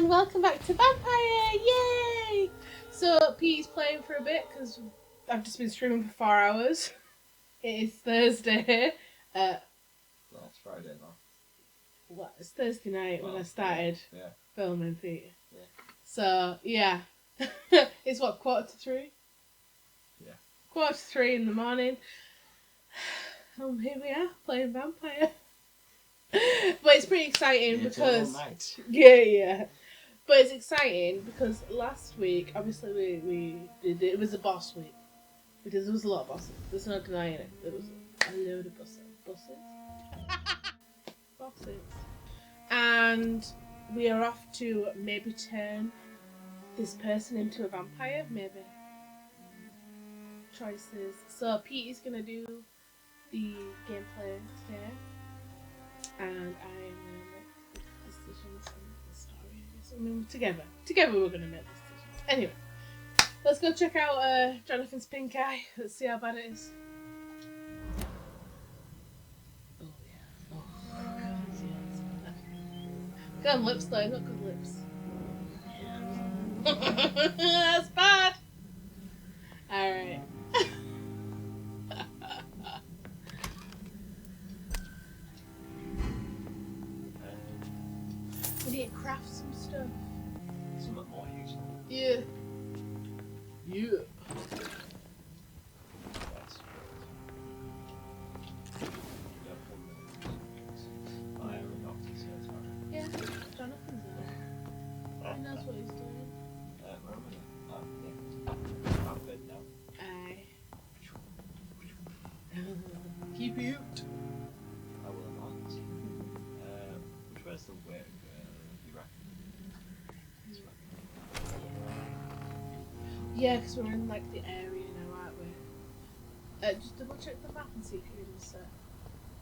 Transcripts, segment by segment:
and welcome back to Vampyr! Yay! So Pete's playing for a bit because I've just been streaming for 4 hours. It is Thursday. Well, it's Friday now. What? It's Thursday night when I started filming Pete. Yeah. So yeah, it's what, 2:45? Yeah. 2:45 in the morning. Here we are playing Vampyr. But it's pretty exciting because yeah. But it's exciting because last week, obviously, we did it was a boss week because there was a lot of bosses. There's no denying it. There was a load of bosses. And we are off to maybe turn this person into a vampire. Maybe choices. So Pete is gonna do the gameplay today. And I am going to make the decisions on the story. I mean, together we're going to make decisions. Anyway, let's go check out Jonathan's pink eye. Let's see how bad it is. Oh yeah. Oh god, yeah. Good on lips though, not good lips. Yeah. That's bad. Alright. We need to craft some stuff. Something more useful. Yeah. Yeah. Yeah, Jonathan's in it. He knows what he's doing. Aye. Keep it. I will not. Which way's the way? You reckon? Yeah, because we're in like the area now, aren't we? Just double check the map and see if you're in the set.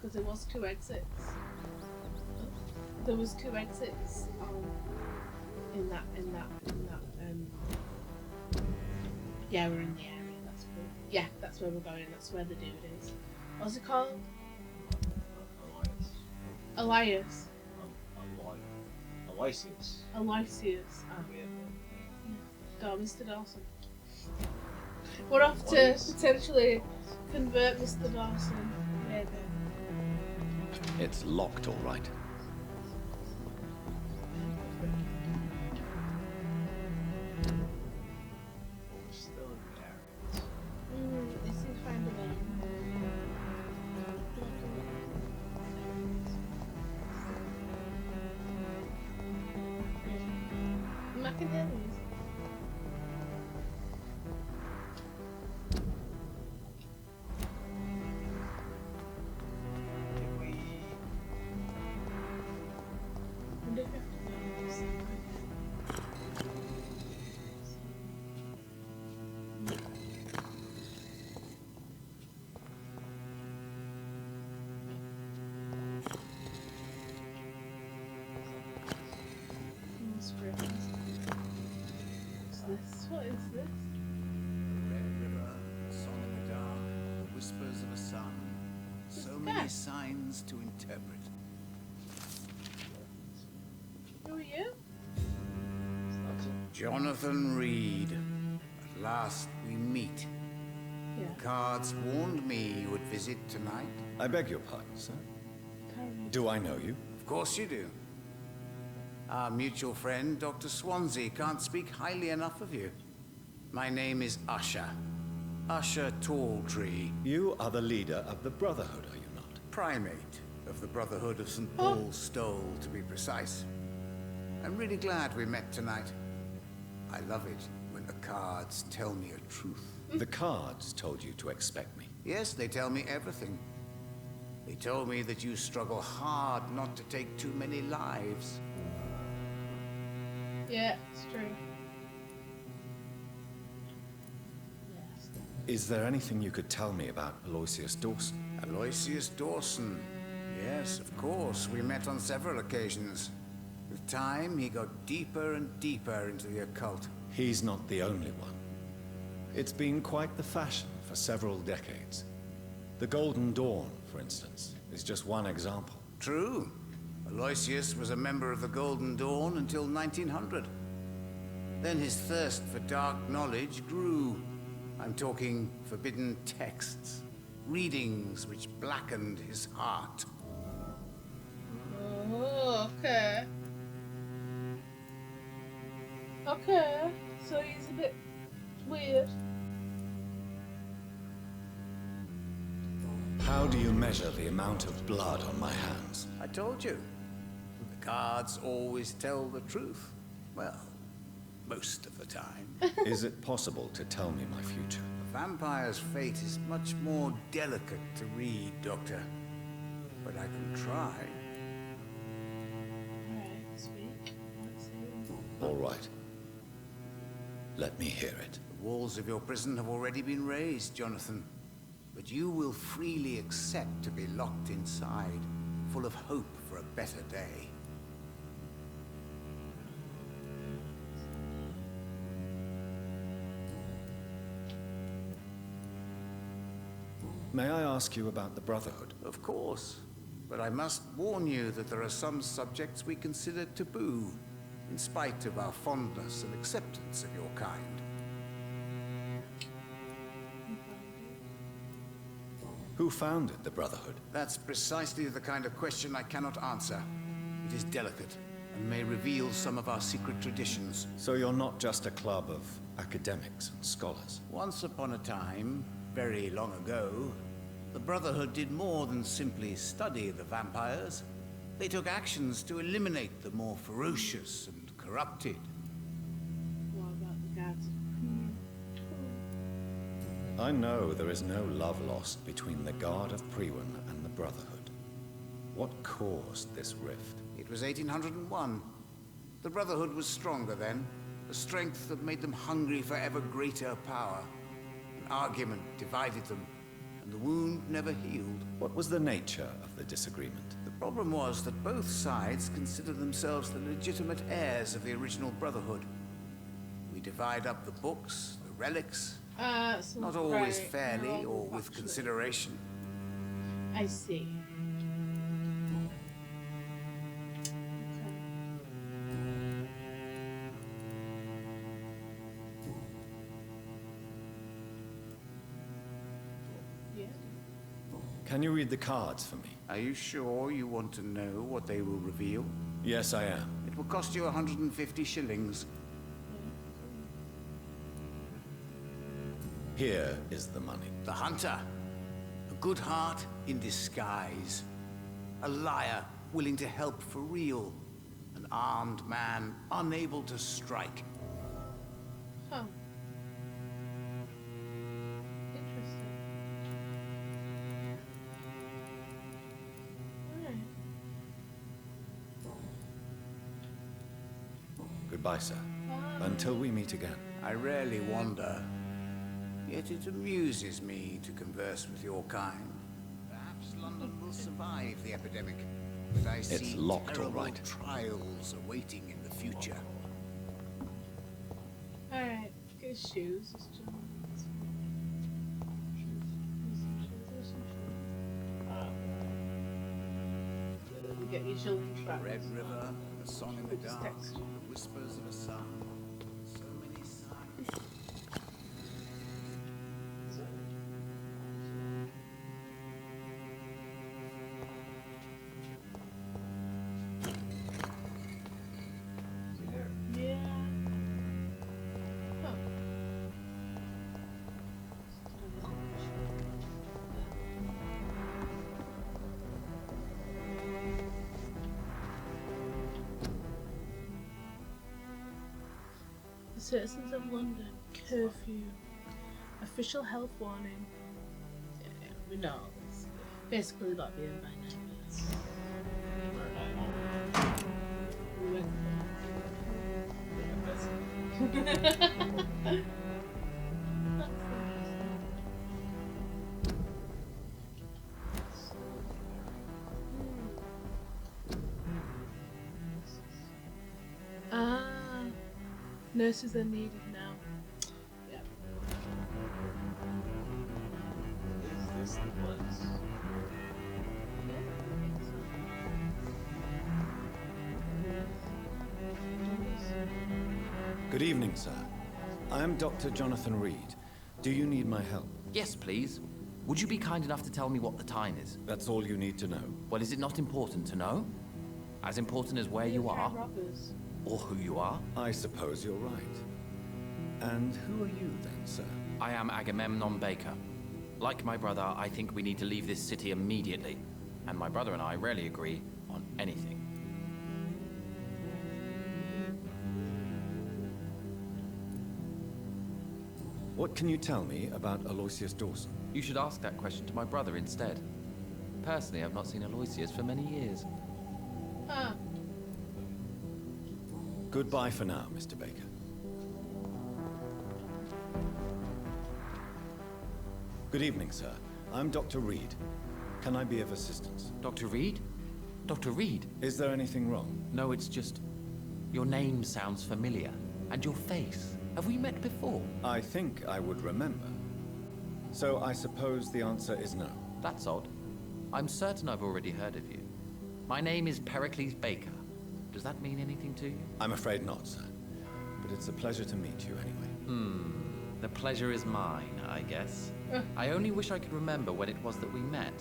Because there was 2 exits. There was 2 exits in that. Yeah, we're in the area. That's cool. Yeah, that's where we're going. That's where the dude is. What's it called? Elias. Aloysius. Aloysius. Oh. Weird. Go, Mr. Dawson. We're off to potentially convert Mr. Dawson. Maybe. It's locked, all right. We're still in the area. Let's see if I find a I can hear these. What is this? Red river, song in the dark, whispers of a sun. So many signs to interpret. Who are you? Jonathan Reed. At last we meet. Yeah. The cards warned me you would visit tonight. I beg your pardon, sir. Do I know you? Of course you do. Our mutual friend, Dr. Swansea, can't speak highly enough of you. My name is Usher. Usher Talltree. You are the leader of the Brotherhood, are you not? Primate of the Brotherhood of St. Paul's Stole, to be precise. I'm really glad we met tonight. I love it when the cards tell me a truth. The cards told you to expect me. Yes, they tell me everything. They told me that you struggle hard not to take too many lives. Yeah, it's true. Is there anything you could tell me about Aloysius Dawson? Aloysius Dawson. Yes, of course. We met on several occasions. With time, he got deeper and deeper into the occult. He's not the only one. It's been quite the fashion for several decades. The Golden Dawn, for instance, is just one example. True. Aloysius was a member of the Golden Dawn until 1900. Then his thirst for dark knowledge grew. I'm talking forbidden texts, readings which blackened his heart. Oh, okay. Okay, so he's a bit weird. How do you measure the amount of blood on my hands? I told you. The cards always tell the truth. Well, most of the time. Is it possible to tell me my future? A vampire's fate is much more delicate to read, Doctor. But I can try. Alright, speak. Let's see. All right. Let me hear it. The walls of your prison have already been raised, Jonathan. But you will freely accept to be locked inside, full of hope for a better day. May I ask you about the Brotherhood? Of course. But I must warn you that there are some subjects we consider taboo, in spite of our fondness and acceptance of your kind. Who founded the Brotherhood? That's precisely the kind of question I cannot answer. It is delicate, and may reveal some of our secret traditions. So you're not just a club of academics and scholars? Once upon a time, very long ago, the Brotherhood did more than simply study the vampires. They took actions to eliminate the more ferocious and corrupted. What about the gods? I know there is no love lost between the Guard of Priwen and the Brotherhood. What caused this rift? It was 1801. The Brotherhood was stronger then, a strength that made them hungry for ever greater power. An argument divided them, and the wound never healed. What was the nature of the disagreement? The problem was that both sides considered themselves the legitimate heirs of the original Brotherhood. We divide up the books, the relics, not always fairly or with consideration. I see. Yeah. Can you read the cards for me? Are you sure you want to know what they will reveal? Yes, I am. It will cost you 150 shillings. Here is the money. The hunter. A good heart in disguise. A liar willing to help for real. An armed man unable to strike. Huh. Interesting. Alright. Goodbye, sir. Bye. Until we meet again. I rarely wander. Yet it amuses me to converse with your kind. Perhaps London will survive the epidemic, but I see locked, all terrible right. trials awaiting in the future. Alright, get his shoes. Let's just- Get your children's tracks. Red River, a song in the Just dark, text. the whispers of a sun. So many signs. Yeah. Huh. The citizens of London curfew. Official health warning. Yeah, we know. It's basically like being by nightmares. We went there. Ah, nurses are needed now. Yep. Is this the place? Yeah, I think so. Good evening, sir. I am Dr. Jonathan Reed. Do you need my help? Yes, please. Would you be kind enough to tell me what the time is? That's all you need to know. Well, is it not important to know? As important as where you are? Or who you are? I suppose you're right. And who are you then, sir? I am Agamemnon Baker. Like my brother, I think we need to leave this city immediately. And my brother and I rarely agree on anything. What can you tell me about Aloysius Dawson? You should ask that question to my brother instead. Personally, I've not seen Aloysius for many years. Ah. Goodbye for now, Mr. Baker. Good evening, sir. I'm Dr. Reed. Can I be of assistance? Dr. Reed? Dr. Reed? Is there anything wrong? No, it's just... your name sounds familiar. And your face. Have we met before? I think I would remember. So I suppose the answer is no. That's odd. I'm certain I've already heard of you. My name is Pericles Baker. Does that mean anything to you? I'm afraid not, sir. But it's a pleasure to meet you anyway. The pleasure is mine, I guess. I only wish I could remember when it was that we met.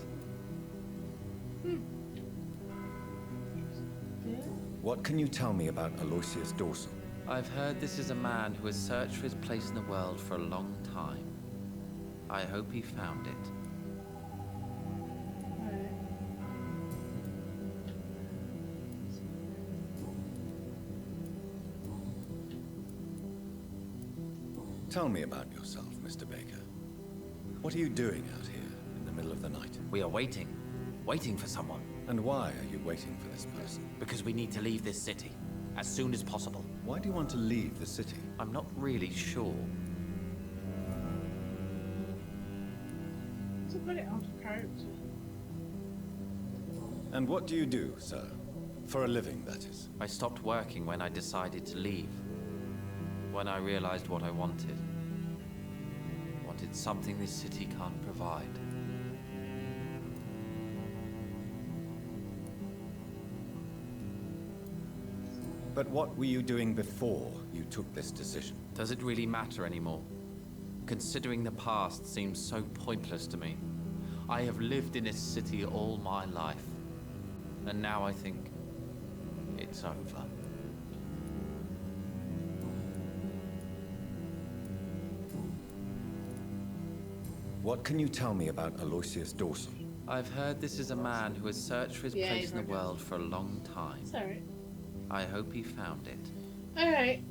What can you tell me about Aloysius Dawson? I've heard this is a man who has searched for his place in the world for a long time. I hope he found it. Tell me about yourself, Mr. Baker. What are you doing out here in the middle of the night? We are waiting. Waiting for someone. And why are you waiting for this person? Because we need to leave this city. As soon as possible. Why do you want to leave the city? I'm not really sure. To put it out of character. And what do you do, sir? For a living, that is. I stopped working when I decided to leave. When I realized what I wanted. Wanted something this city can't provide. But what were you doing before you took this decision? Does it really matter anymore? Considering the past seems so pointless to me. I have lived in this city all my life. And now I think it's over. What can you tell me about Aloysius Dawson? I've heard this is a man who has searched for his place in the world for a long time. Sorry. I hope he found it. Alright.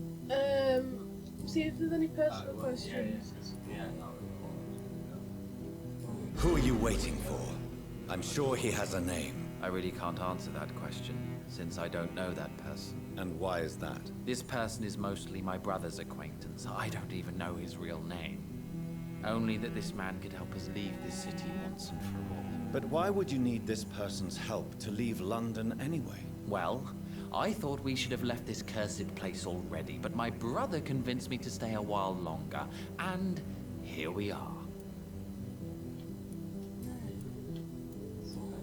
See if there's any personal questions. Who are you waiting for? I'm sure he has a name. I really can't answer that question, since I don't know that person. And why is that? This person is mostly my brother's acquaintance. I don't even know his real name. Only that this man could help us leave this city once and for all. But why would you need this person's help to leave London anyway? Well, I thought we should have left this cursed place already, but my brother convinced me to stay a while longer, and here we are.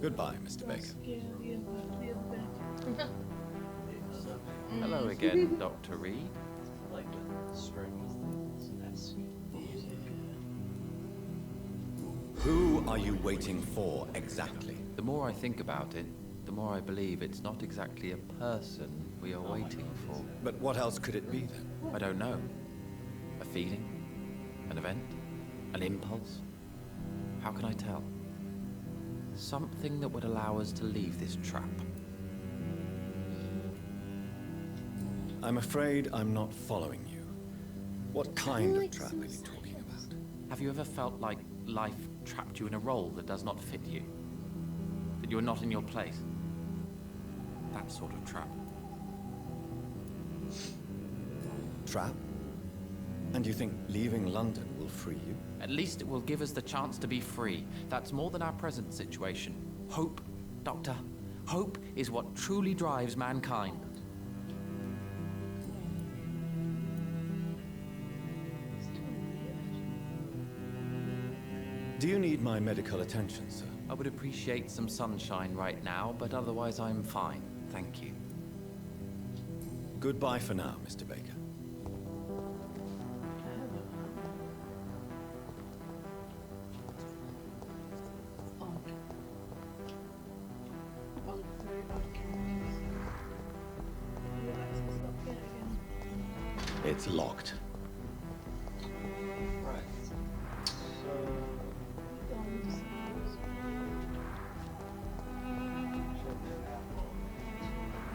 Goodbye, Mr. Baker. Hello again, Dr. Reed. I like the string with the S music. Who are you waiting for exactly? The more I think about it, the more I believe it's not exactly a person we are waiting for. But what else could it be then? I don't know. A feeling? An event? An impulse? How can I tell? Something that would allow us to leave this trap. I'm afraid I'm not following you. What kind of trap are you talking about? Have you ever felt like life trapped you in a role that does not fit you? That you're not in your place? That sort of trap. Trap? And you think leaving London will free you? At least it will give us the chance to be free. That's more than our present situation. Hope, Doctor. Hope is what truly drives mankind. Do you need my medical attention, sir? I would appreciate some sunshine right now, but otherwise I'm fine. Thank you. Goodbye for now, Mr. Baker. It's locked. Right. So.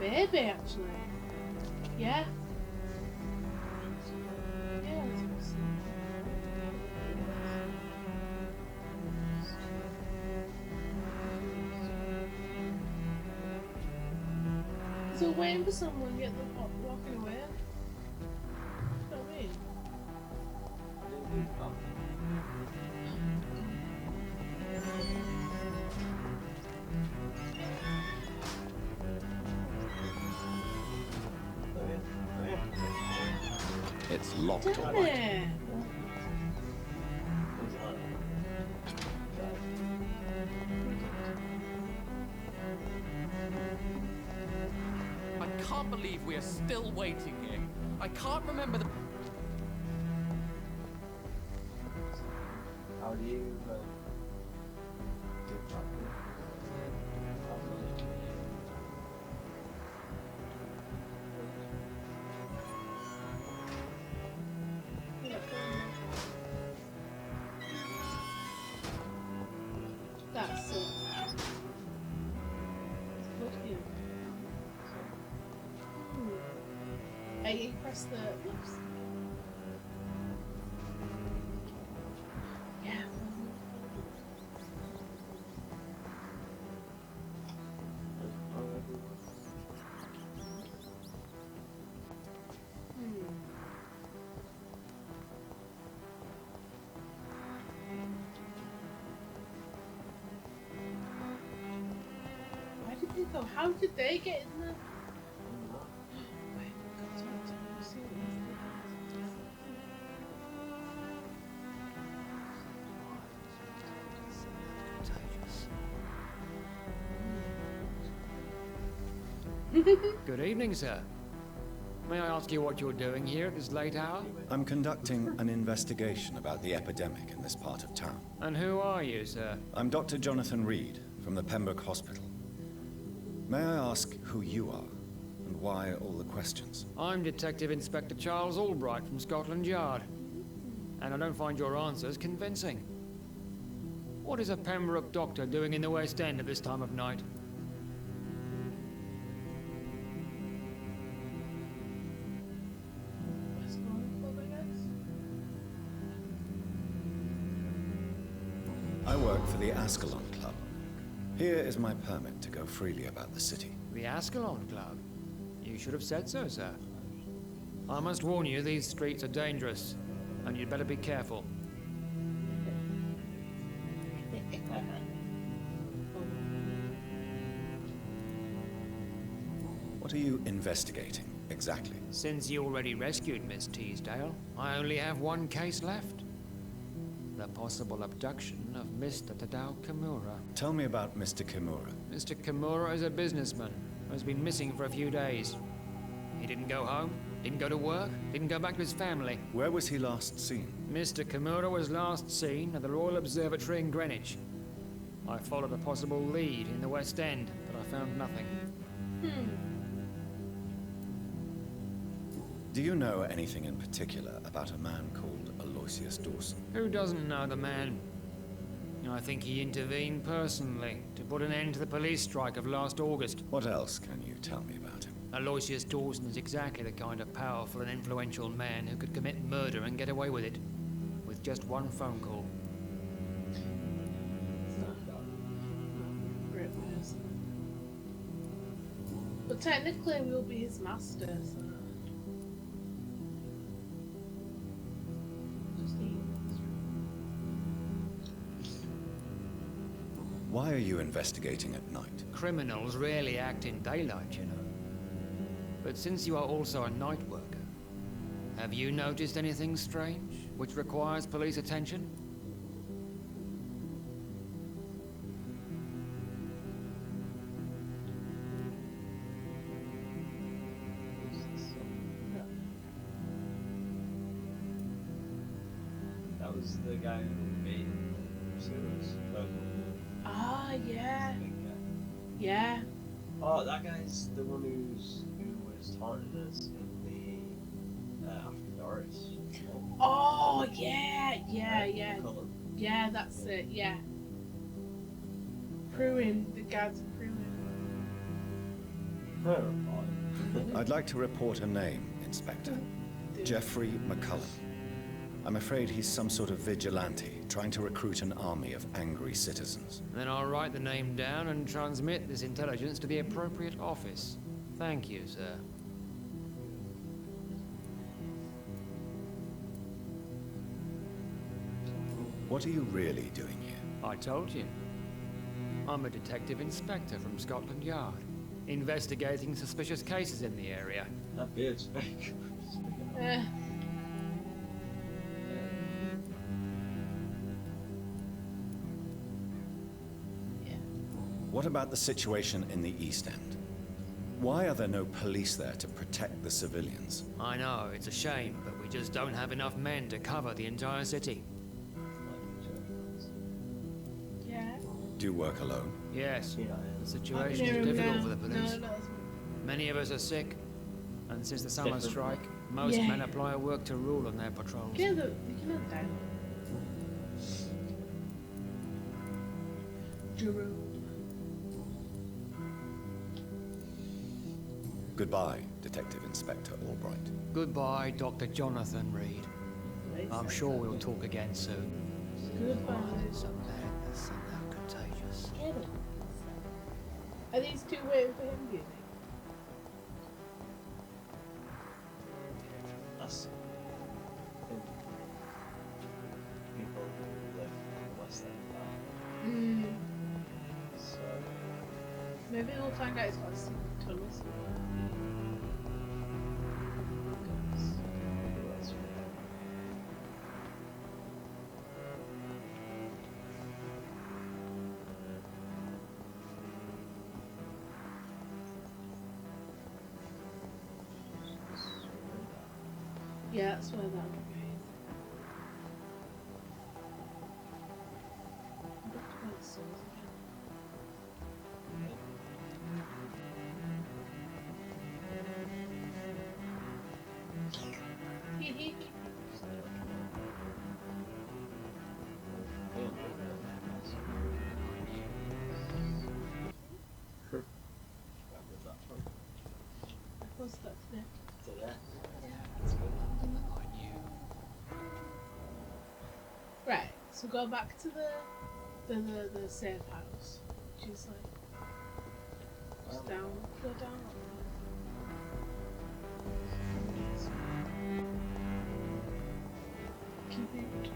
Maybe actually. Yeah. Yeah, let's go see. So waiting for someone, get them walking away. You know what I mean? It's locked, all Damn right. it. I can't believe we are still waiting here. I can't remember the... How do you do that? That's it. Look here. Hey, you press the left. Yeah. Where did they go? How did they get in there? Wait, God, let's see what Good evening, sir. May I ask you what you're doing here at this late hour? I'm conducting an investigation about the epidemic in this part of town. And who are you, sir? I'm Dr. Jonathan Reed from the Pembroke Hospital. May I ask who you are and why all the questions? I'm Detective Inspector Charles Albright from Scotland Yard. And I don't find your answers convincing. What is a Pembroke doctor doing in the West End at this time of night? West Norfolk, I guess? I work for the Ascalon Club. Here is my permit to go freely about the city. The Ascalon Club? You should have said so, sir. I must warn you, these streets are dangerous, and you'd better be careful. What are you investigating, exactly? Since you already rescued Miss Teasdale, I only have one case left. The possible abduction of Mr. Tadao Kimura. Tell me about Mr. Kimura. Mr. Kimura is a businessman who has been missing for a few days. He didn't go home, didn't go to work, didn't go back to his family. Where was he last seen? Mr. Kimura was last seen at the Royal Observatory in Greenwich. I followed a possible lead in the West End, but I found nothing. Do you know anything in particular about a man called Aloysius Dawson? Who doesn't know the man? I think he intervened personally to put an end to the police strike of last August. What else can you tell me about him? Aloysius Dawson is exactly the kind of powerful and influential man who could commit murder and get away with it, with just one phone call. But technically we'll be his master, so... Why are you investigating at night? Criminals rarely act in daylight, you know. But since you are also a night worker, have you noticed anything strange which requires police attention? That was the guy who made Pursuers. Ah, yeah. Big guy. Yeah. Oh, that guy's the one who was taunting us in After Doris. Oh, yeah, Colour. yeah, that's it, yeah. Pruin, the guards of Pruin. I'd like to report a name, Inspector. Jeffrey McCullen. I'm afraid he's some sort of vigilante, trying to recruit an army of angry citizens. Then I'll write the name down and transmit this intelligence to the appropriate office. Thank you, sir. What are you really doing here? I told you. I'm a detective inspector from Scotland Yard, investigating suspicious cases in the area. That beard's fake. What about the situation in the East End? Why are there no police there to protect the civilians? I know, it's a shame, but we just don't have enough men to cover the entire city. Yeah. Do you work alone? Yes, the I situation can hear is him difficult now. for the police. No, Many of us are sick, and since the summer Different. strike, most Yeah. men apply a work to rule on their patrols. you can down. Jerome. Goodbye, Detective Inspector Albright. Goodbye, Dr. Jonathan Reed. I'm sure we'll talk again soon. Goodbye. It's a madness and how contagious. Get it. Are these two waiting for him, do you think? That's people who live in the West End. So Maybe we'll find out he's got a secret tunnel somewhere. who else would know? Yeah, that's where that would be. Look at the souls again. What's that there? So there. Right, so go back to the safe house, which is like just down, go down. Keep it.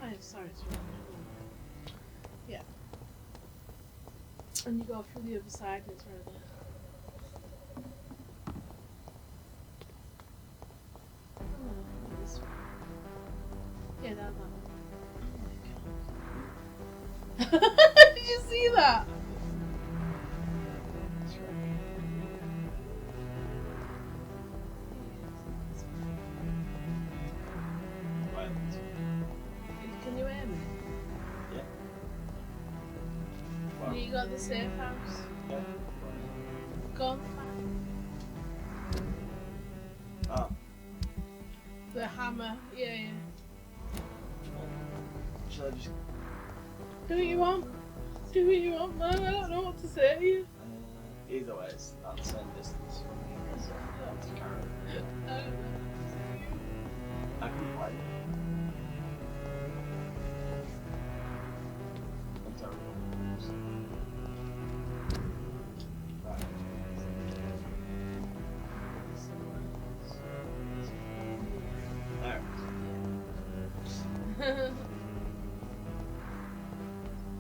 I'm sorry, it's wrong. Yeah. And you go through the other side and it's right there. Yeah, that one. Did you see that? Can you hear me? Yeah. You got the safe house? Yeah. Go on. Ah. The hammer. Yeah. Shall I just Do what you want. Do what you want, man. I don't know what to say to you. either way it's about the same distance from me, so I don't have to carry it. I don't know what to say to you. I can play. I'm terrible. Right. There.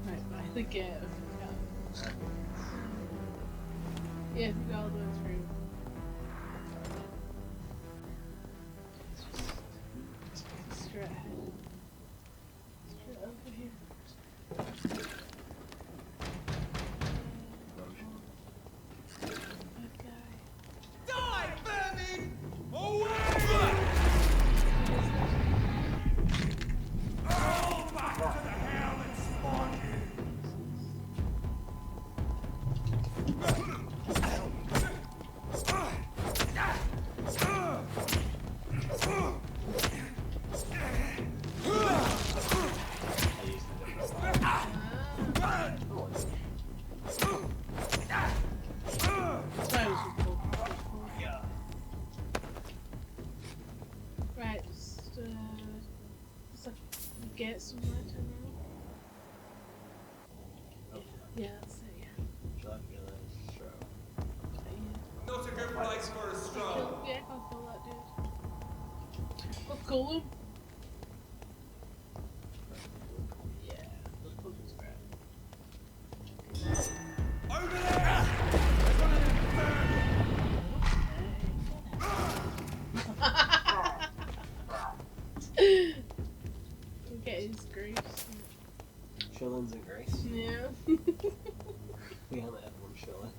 Right by the gate of the car. Yeah, if you go all the way through. Straight ahead. Straight over here. Bad guy. gate somewhere, turn around. Yeah, that's it, yeah. Not a good place for a stroll. Yeah, I can't kill that dude. Let's kill him. Over there! Get his grace. Shillings and grace. Yeah. We only have one shilling.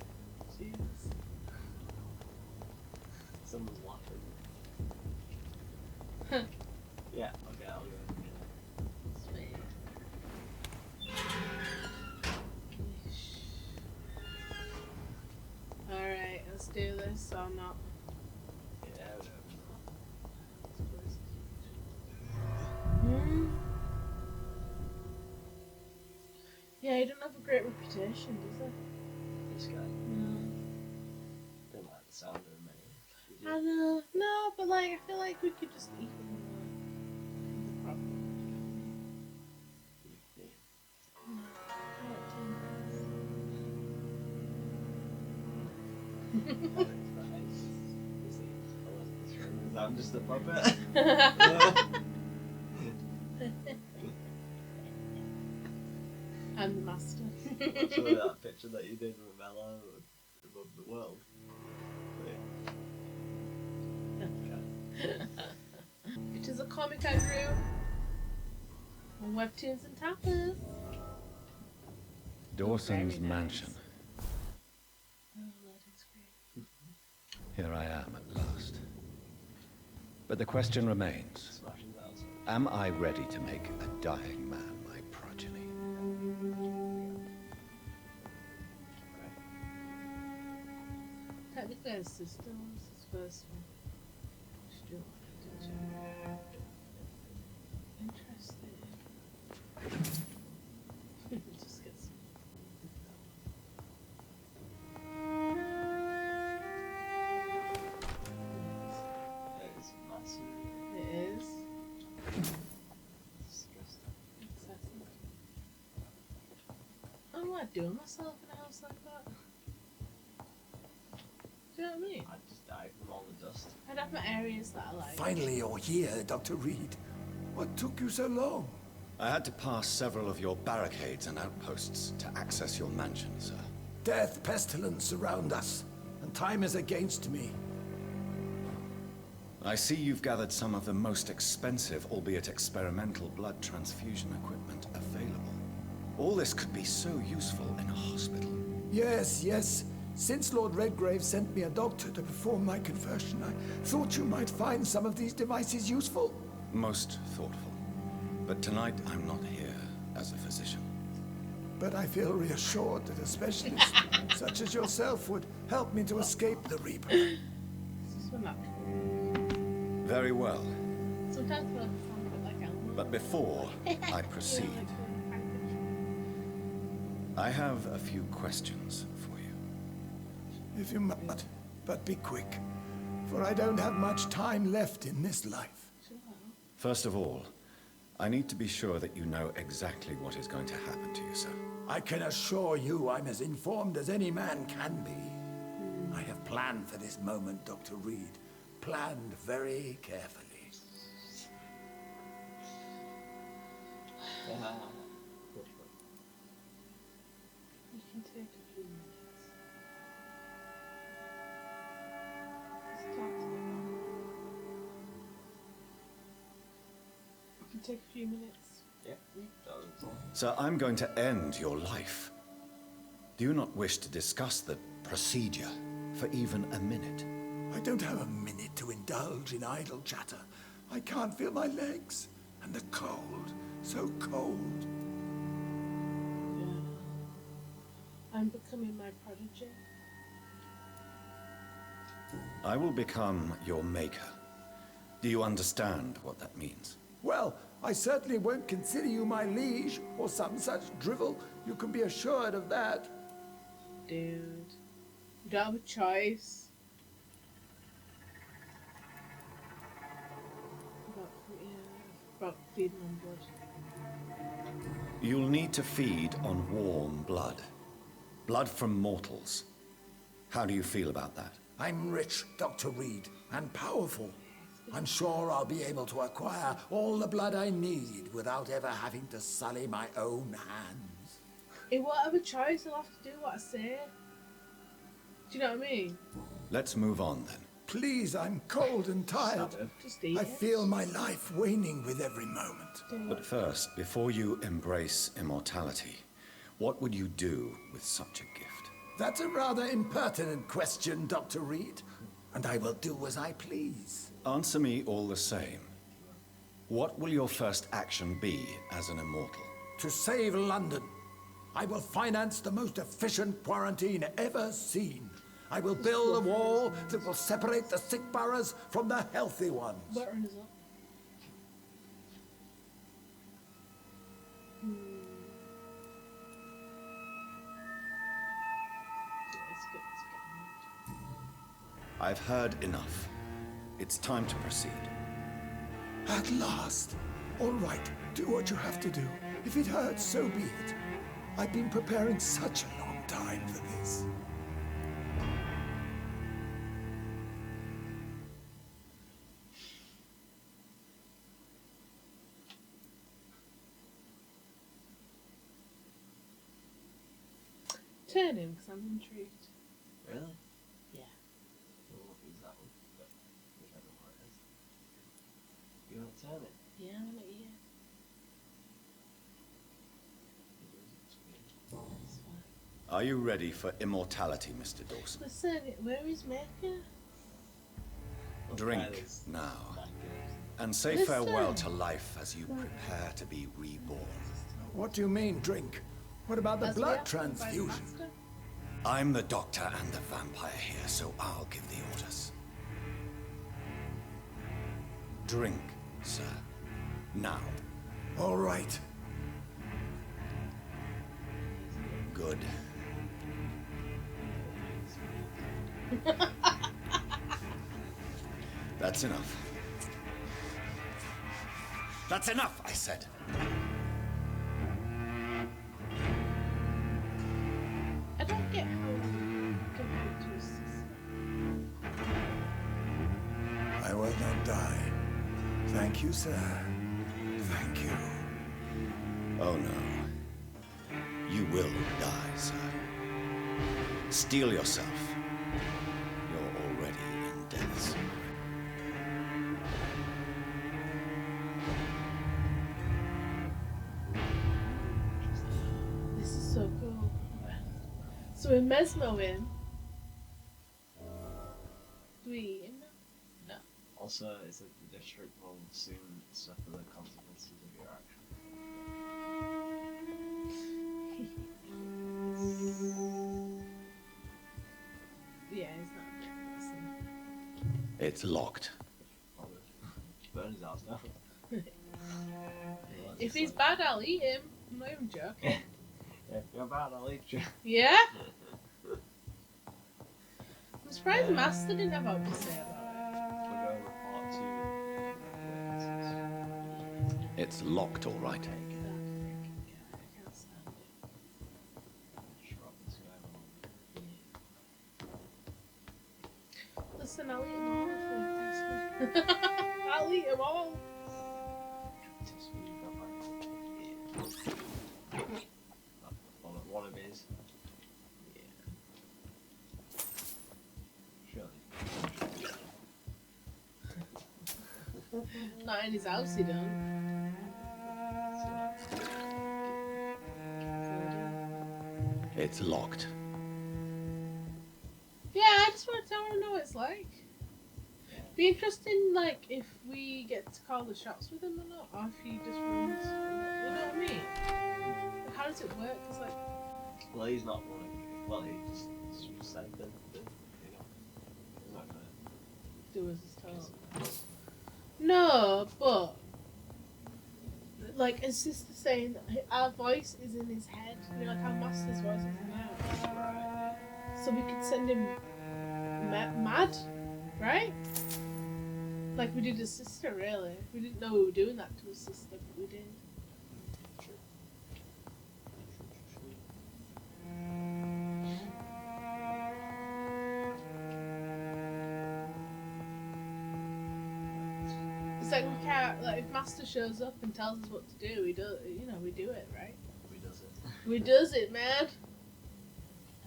Jesus. Someone's laughing. Huh. Yeah, okay, I'll go ahead and get it. Sweet. Alright, let's do this or not. Yeah, whatever. Yeah, he doesn't have a great reputation, does he? This guy. No. Didn't like the sound of him anyway. I know. No, but like, I feel like we could just eat him. The problem. I'm just a puppet. I'm the master. Actually, that picture that you did with Bella above the world. It is a comic I drew on webtoons and tapas. Dawson's Very nice. mansion. Oh, that is great. Here I am at last. But the question remains, Smashing that outside. am I ready to make a dying man my progeny? Technically, his sister was his first one. Still interesting. Just get some. That is massive. It is. Disgusting. Excessive. I don't know what I'd do with myself in a house like that. Do you know what I mean? I'd just die from all the dust. I'd have my areas that I like. Finally, you're here, Dr. Reed. What took you so long? I had to pass several of your barricades and outposts to access your mansion, sir. Death, pestilence surround us, and time is against me. I see you've gathered some of the most expensive, albeit experimental, blood transfusion equipment available. All this could be so useful in a hospital. Yes, yes. Since Lord Redgrave sent me a doctor to perform my conversion, I thought you might find some of these devices useful. Most thoughtful. But tonight, I'm not here as a physician. But I feel reassured that a specialist such as yourself would help me to escape the Reaper. This is what not. Very well. Sometimes I feel like I sound a bit like Elmo. But before I proceed, Yeah, like I have a few questions for you. If you might, but be quick, for I don't have much time left in this life. First of all, I need to be sure that you know exactly what is going to happen to you, sir. I can assure you I'm as informed as any man can be. I have planned for this moment, Dr. Reed. Planned very carefully. You can take a few minutes. Just talk to me. You can take a few minutes. Yeah, does. Sir, I'm going to end your life. Do you not wish to discuss the procedure for even a minute? I don't have a minute to indulge in idle chatter. I can't feel my legs. And the cold, so cold. Yeah. I'm becoming my prodigy. I will become your maker. Do you understand what that means? Well, I certainly won't consider you my liege or some such drivel. You can be assured of that. Dude. You don't have a choice. About feeding on blood. You'll need to feed on warm blood. Blood from mortals. How do you feel about that? I'm rich, Dr. Reed, and powerful. I'm sure I'll be able to acquire all the blood I need without ever having to sully my own hands. He won't have a choice, he'll have to do what I say. Do you know what I mean? Let's move on then. Please, I'm cold and tired. Just eat I it. feel my life waning with every moment. But first, before you embrace immortality, what would you do with such a gift? That's a rather impertinent question, Dr. Reed. And I will do as I please. Answer me all the same. What will your first action be as an immortal? To save London, I will finance the most efficient quarantine ever seen. I will build a wall that will separate the sick boroughs from the healthy ones. What run is that? I've heard enough. It's time to proceed. At last. All right, do what you have to do. If it hurts, so be it. I've been preparing such a long time for this. Turn him, because I'm intrigued. Really? Yeah. We'll use that one, but whichever one it is. You want to turn it? Yeah, I want to eat it. That's fine. Are you ready for immortality, Mr. Dawson? Listen, where is Mecca? Drink now, and say Listen. farewell to life as you prepare to be reborn. What do you mean, drink? What about the As we blood have to find transfusion? Master. I'm the doctor and the vampire here, so I'll give the orders. Drink, sir. Now. All right. Good. That's enough. That's enough, I said. I don't get how you compared to his sister. I will not die. Thank you, sir. Thank you. Oh no. You will die, sir. Steel yourself. You're already in death's grip. This is so cool. So we mesmo him. Do we eat him now? No. Also, it's that the district will soon suffer the consequences of your action. Yeah, he's not a good person. It's locked. Burn his house now. If he's bad, I'll eat him. I'm not even joking. Yeah, if you're bad, I'll eat you. Yeah? I'm surprised Master didn't have what to say about We'll go report to It's locked, all right. it. That freaking guy, I can't stand it. Shrub this guy. Listen, I'll eat them all if they test me. I'll eat them all. Test me, you got one of his. Surely. Not in his house, he don't. It's locked. Yeah, I just want to know what it's like. Be interesting, like, if we get to call the shots with him or not, or if he just runs. You know what I mean? Like, how does it work? Cause like, Well, he's not one. Well, he just said that. You know, he's not gonna. do as he's told. No, but like, it's just saying that our voice is in his head. You know, like our master's voice is in ours. Right. So we could send him mad, right? Like we did his sister, really. We didn't know we were doing that to his sister, but we did. It's like we can't, like, if Master shows up and tells us what to do, we do, you know, we do it, right? We does it. We does it, man.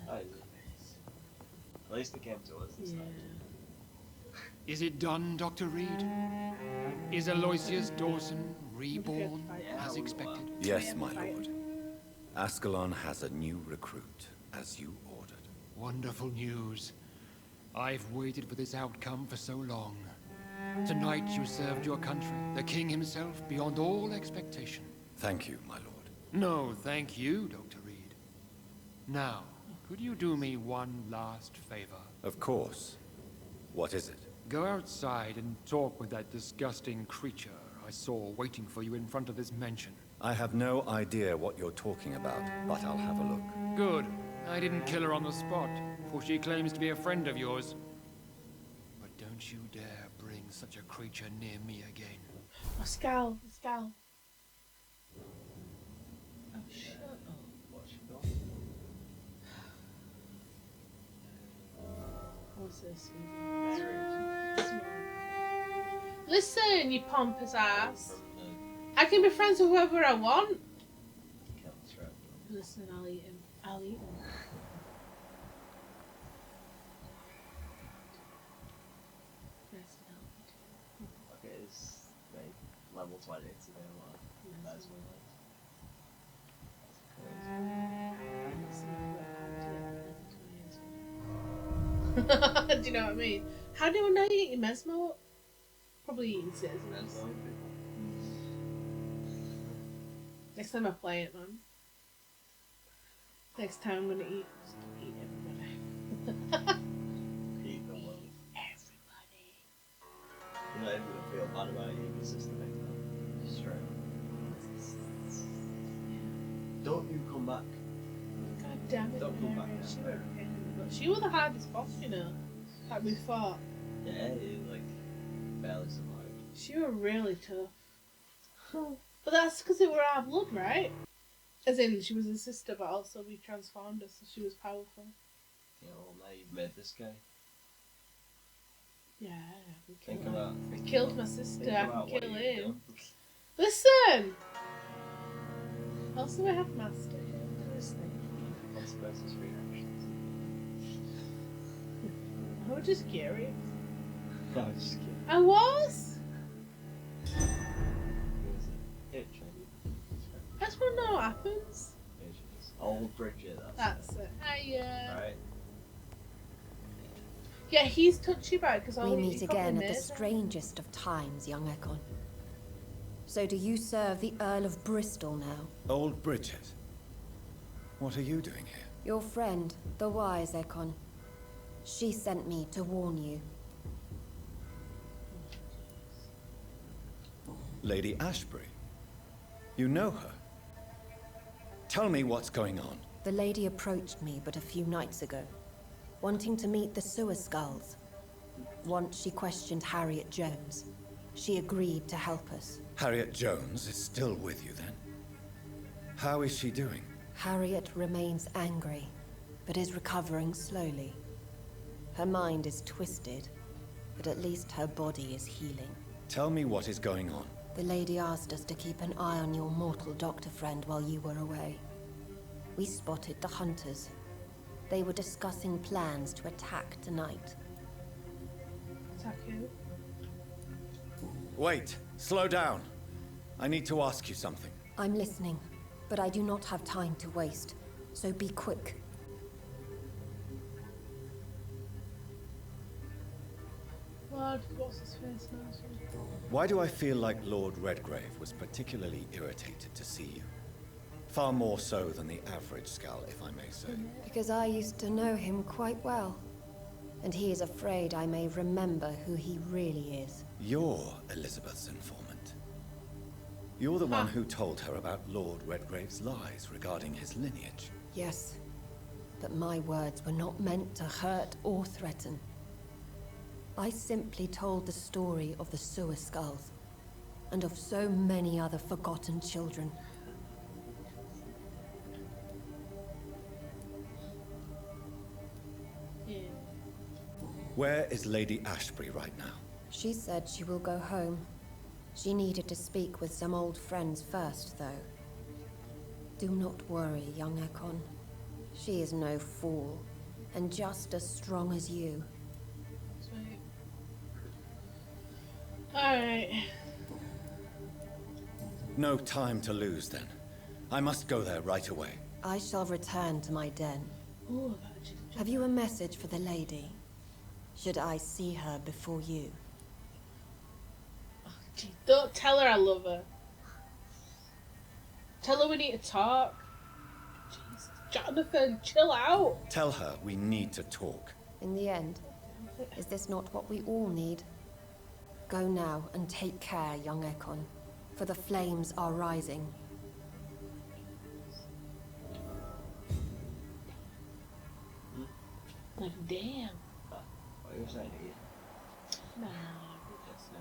At least it came to us this time. Is it done, Dr. Reed? Is Aloysius Dawson reborn as expected? Yes, my lord. Ascalon has a new recruit, as you ordered. Wonderful news. I've waited for this outcome for so long. Tonight you served your country, the king himself, beyond all expectation. Thank you, my lord. No, thank you, Dr. Reed. Now, could you do me one last favor? Of course. What is it? Go outside and talk with that disgusting creature I saw waiting for you in front of this mansion. I have no idea what you're talking about, but I'll have a look. Good. I didn't kill her on the spot, for she claims to be a friend of yours. But don't you dare bring such a creature near me again. Oh, Scal. Scal. Oh, shut up. What's she got? What's this? Listen, you pompous ass. I can be friends with whoever I want. Listen, I'll eat him. I'll eat him. Okay, it's like level 20 today, what? That's what Do you know what I mean? How do I know you eat Mesmo? Probably eating citizens. Next time I play it, man. Next time I'm gonna eat everybody. Eat them well. Everybody. You're not even gonna feel bad about eating your sister next time. Straight. Don't you come back. God damn it, Don't come back Mary. now. She was the hardest boss, you know. Like we fought. Yeah, it like barely survived. She was really tough. But that's because they were our blood, right? As in, she was a sister, but also we transformed her, so she was powerful. Yeah, well, now you've made this guy. Yeah, we Think killed about. I killed my sister, Think I about can what kill you've him. done. Listen! Also, I have master here. Seriously. Consequences for your actions. I was just curious. I was just kidding. I was? It was an itch, I I just want to know what happens. Itches. Old Bridget, That's it. Right. Yeah, he's touchy about it because We meet again at the strangest of times, young Ekon. So do you serve the Earl of Bristol now? Old Bridget. What are you doing here? Your friend, the wise Ekon. She sent me to warn you. Lady Ashbury. You know her. Tell me what's going on. The lady approached me but a few nights ago, wanting to meet the sewer skulls. Once she questioned Harriet Jones. She agreed to help us. Harriet Jones is still with you then? How is she doing? Harriet remains angry, but is recovering slowly. Her mind is twisted, but at least her body is healing. Tell me what is going on. The lady asked us to keep an eye on your mortal doctor friend while you were away. We spotted the hunters. They were discussing plans to attack tonight. Attack who? Wait, slow down. I need to ask you something. I'm listening, but I do not have time to waste, so be quick. What's his face now? Why do I feel like Lord Redgrave was particularly irritated to see you? Far more so than the average Skull, if I may say. Because I used to know him quite well. And he is afraid I may remember who he really is. You're Elizabeth's informant. You're the one who told her about Lord Redgrave's lies regarding his lineage. Yes, but my words were not meant to hurt or threaten. I simply told the story of the sewer skulls, and of so many other forgotten children. Yeah. Where is Lady Ashbury right now? She said she will go home, She needed to speak with some old friends first, though. Do not worry, young Ekon. She is no fool, and just as strong as you. Sweet. Alright. No time to lose, then. I must go there right away. I shall return to my den. Ooh, Have you a message for the lady? Should I see her before you? oh, gee, don't tell her I love her. Tell her we need to talk. Jesus, Jonathan, chill out. Tell her we need to talk. In the end, is this not what we all need? Go now and take care, young Ekon, for the flames are rising. Like, damn. What are you saying here? Nah, just no.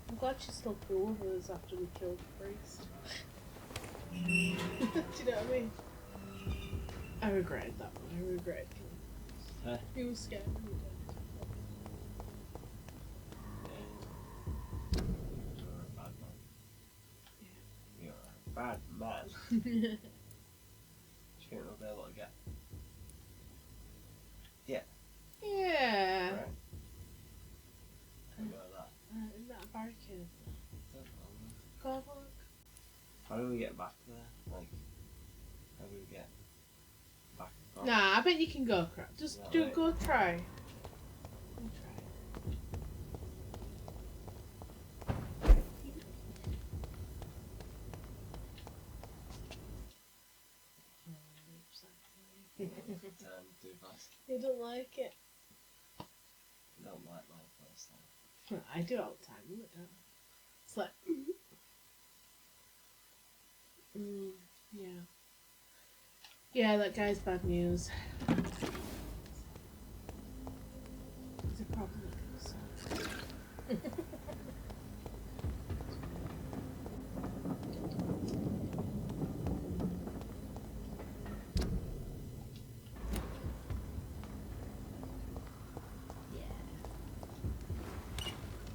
I'm glad she's still cool with us after we killed the priest. Do you know what I mean? I regretted that one. I regretted killing him. He was scared. He was You're a bad man. Do you think we'll be able to get? Yeah. Yeah. Right. Something like that. Isn't that a barricade? Don't know. Go have a look. How do we get back there? Like, how do we get back across? Nah, I bet you can go. Just Yeah, do right. go try. Go try. Too fast. You don't like it. I don't like my first time. I do all the time. You don't. It's like, yeah. Yeah, that guy's bad news. He's a problem with himself.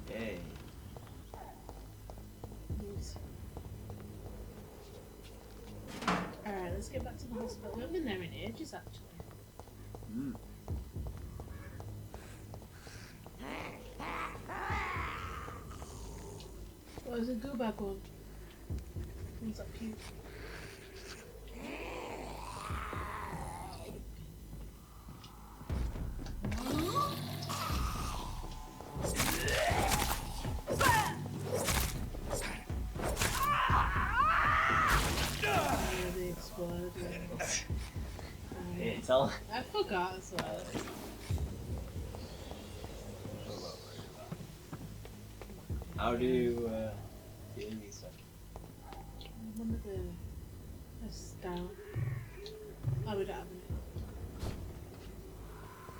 Yay. Alright, let's get back to the hospital. We haven't been there in ages, actually. What is a go back one? One's that cute. They explode. Yeah, tell. I forgot as well. How do you deal with stuff? One of the style. Oh, we don't have any.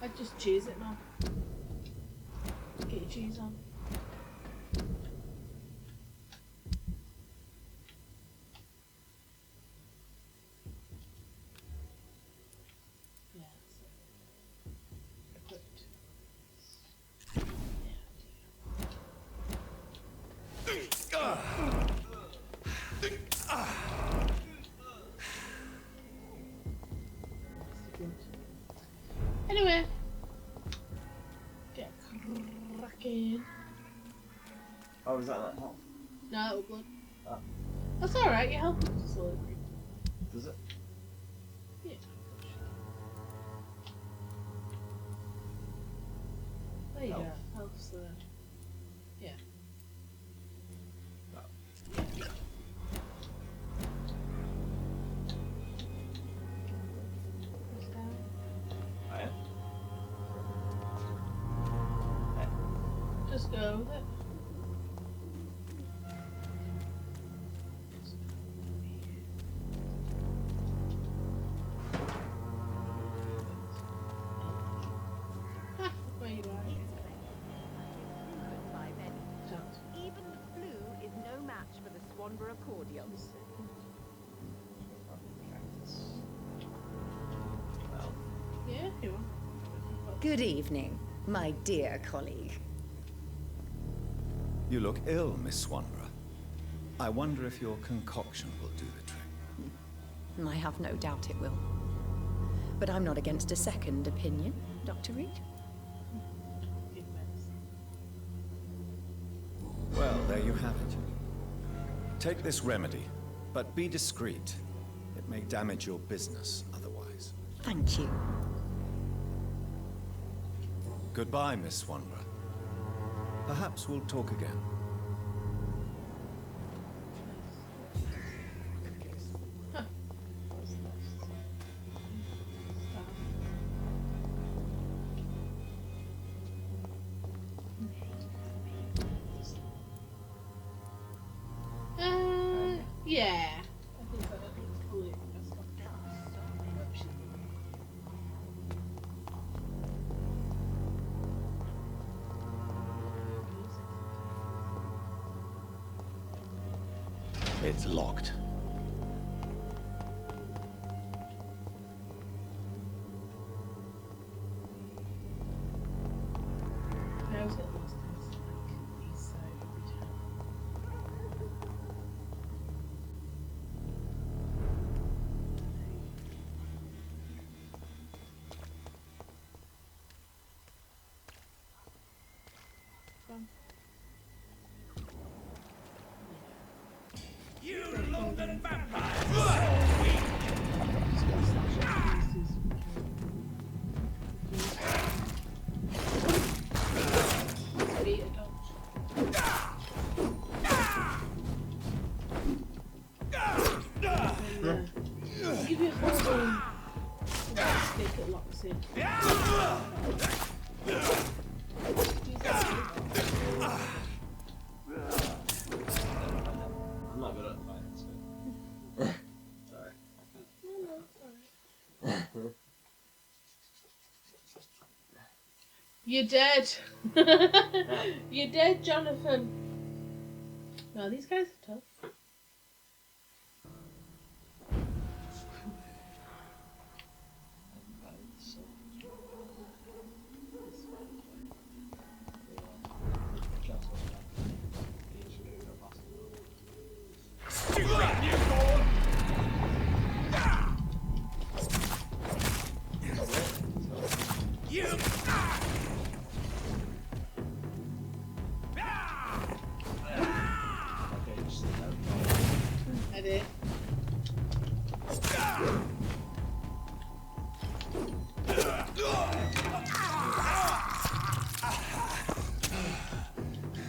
I'd just cheese it now. Get your cheese on. Yeah, so equipped. Anyway, get cracking. Oh, was that help? No, that was blood. Oh. That's alright, your health is slowly. Does it? Yeah. There you go. Health's there. Yeah. Press down. I am. Just go with it. Ah, where you are. By many. Don't. Even the flu is no match for the Swanborough cordials. Well, Yeah, you are. Good evening, my dear colleague. You look ill, Miss Swanborough. I wonder if your concoction will do the trick. I have no doubt it will. But I'm not against a second opinion, Dr. Reed. Well, there you have it. Take this remedy, but be discreet. It may damage your business otherwise. Thank you. Goodbye, Miss Swanborough. Perhaps we'll talk again. Yeah. It's locked. You London vampires! Give you a hold on. Stick it locks in. I'm not good at fighting, so. Sorry. You're dead. You're dead, Jonathan. Well, these guys are tough. I did.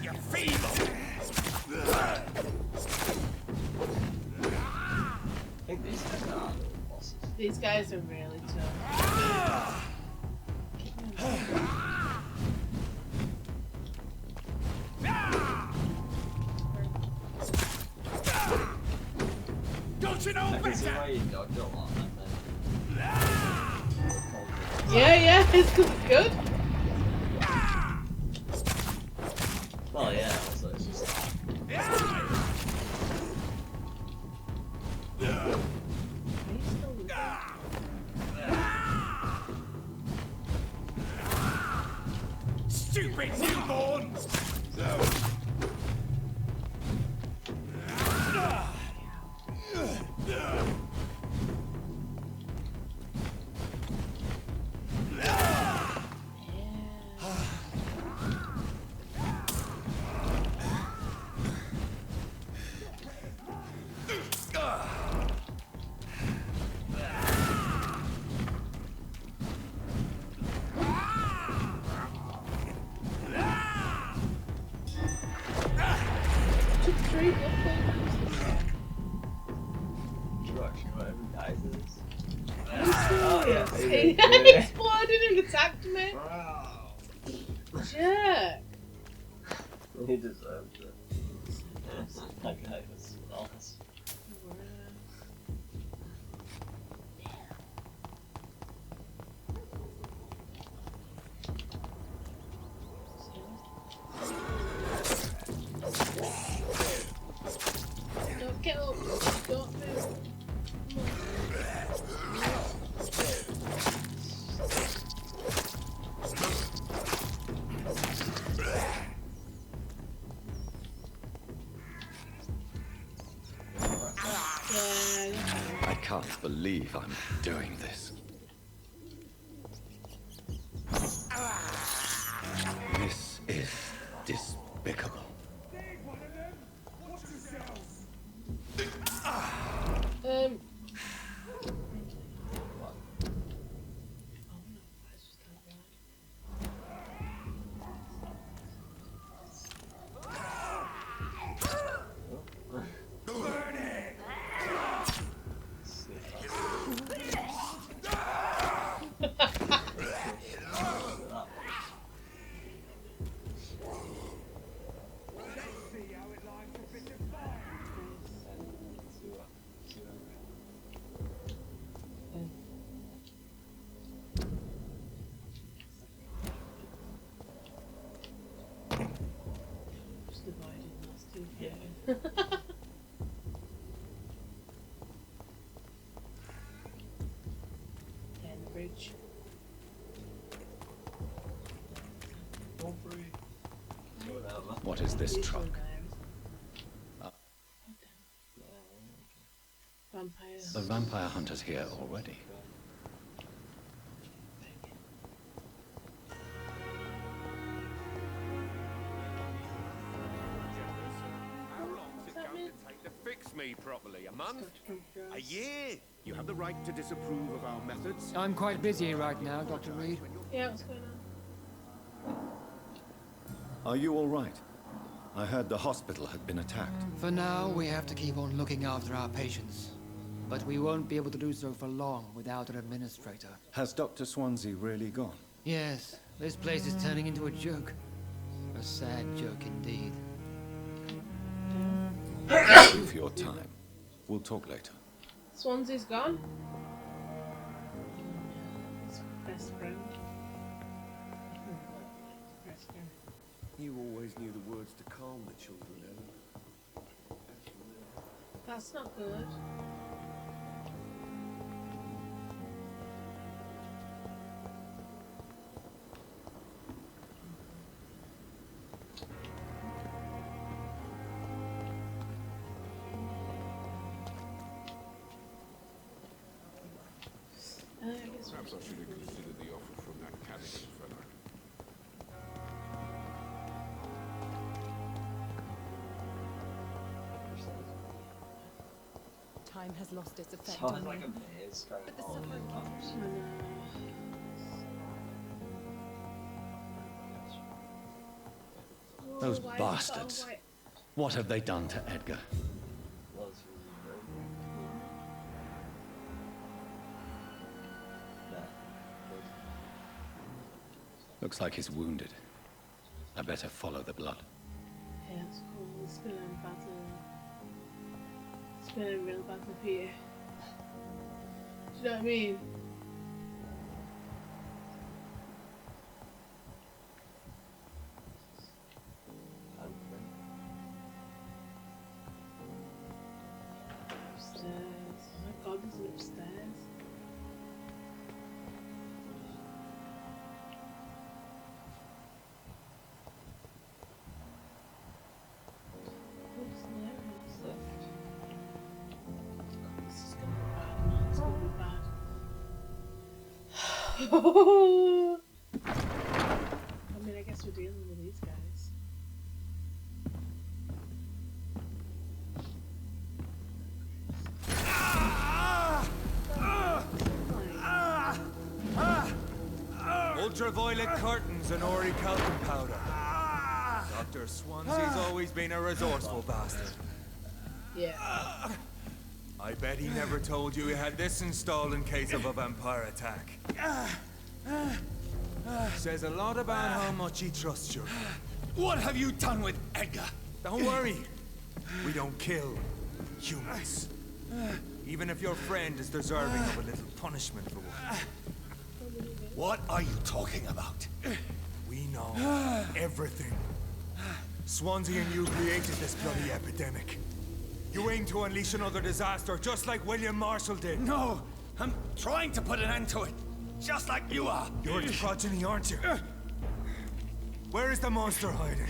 You're feeble! I think these guys are little bosses. These guys are really tough. Don't you know I can see better? why you dodge a lot, Yeah, it's good. Well, yeah, also it's just. Stupid newborn! He exploded and attacked me. Wow. Jerk. He deserved it. That guy was awesome. Don't get up. Don't move. can't believe I'm doing this. This is despicable. Bridge. What is this truck? Vampires. The vampire hunter's here already. How long is it going to take to fix me properly? A month? A year? You have the right to disapprove of our methods. I'm quite busy right now, Dr. Reed. Yeah, what's going on? Are you all right? I heard the hospital had been attacked. For now, we have to keep on looking after our patients. But we won't be able to do so for long without an administrator. Has Dr. Swansea really gone? Yes, this place is turning into a joke. A sad joke indeed. Thank you for your time. We'll talk later. Swansea's gone. His best friend. You always knew the words to calm the children, Ellen. That's not good. Perhaps I should have considered the offer from that cabinet fella. Time has lost its effect Sounds on like me. a maze going But the on. suffering Those bastards. What have they done to Edgar? Looks like he's wounded. I better follow the blood. Yeah, it's cool. It's been a battle. It's been a real battle here. Do you know what I mean? Upstairs. Oh my god, there's an upstairs. What's there? What's left? God, this is gonna be bad, man. It's gonna be bad. I mean, I guess we're dealing with these guys. Ultraviolet curtains and orichalcum powder. Dr. Swansea's always been a resourceful bastard. Yeah. I bet he never told you he had this installed in case of a vampire attack. Says a lot about how much he trusts you. What have you done with Edgar? Don't worry. We don't kill humans. Even if your friend is deserving of a little punishment for one. What are you talking about? We know everything. Swansea and you created this bloody epidemic. You aim to unleash another disaster, just like William Marshall did. No, I'm trying to put an end to it, just like you are. You're its progeny, aren't you? Where is the monster hiding?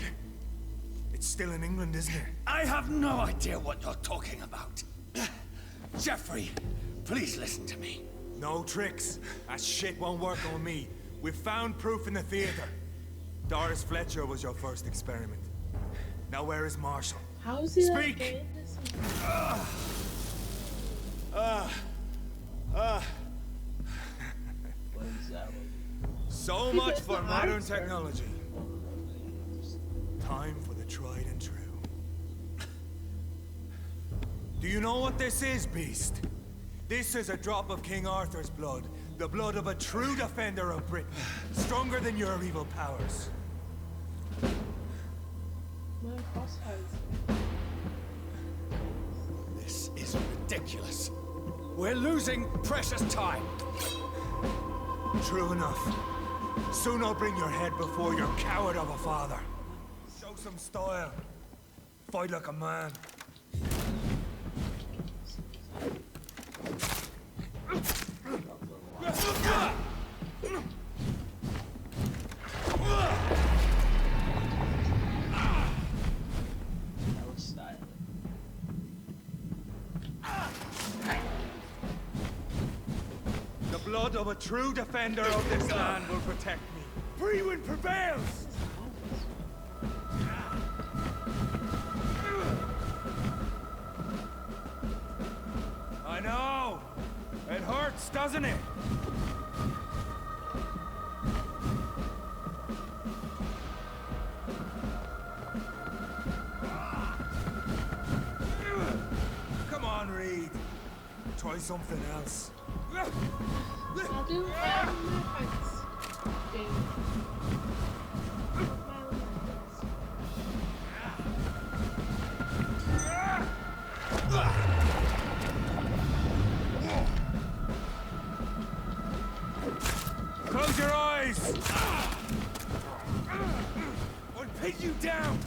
It's still in England, isn't it? I have no idea what you're talking about. Jeffrey, Please listen to me. No tricks. That shit won't work on me. We've found proof in the theater. Doris Fletcher was your first experiment. Now where is Marshall? How is he Speak! So much for modern technology. Time for the tried and true. Do you know what this is, Beast? This is a drop of King Arthur's blood. The blood of a true defender of Britain. Stronger than your evil powers. This is ridiculous. We're losing precious time. True enough. Soon I'll bring your head before your coward of a father. Show some style. Fight like a man. The blood of a true defender of this land will protect me. Freewind prevails! I know! It hurts, doesn't it? Come on, Reed. Try something else. I'll do thanks. Close your eyes! Or pin you down!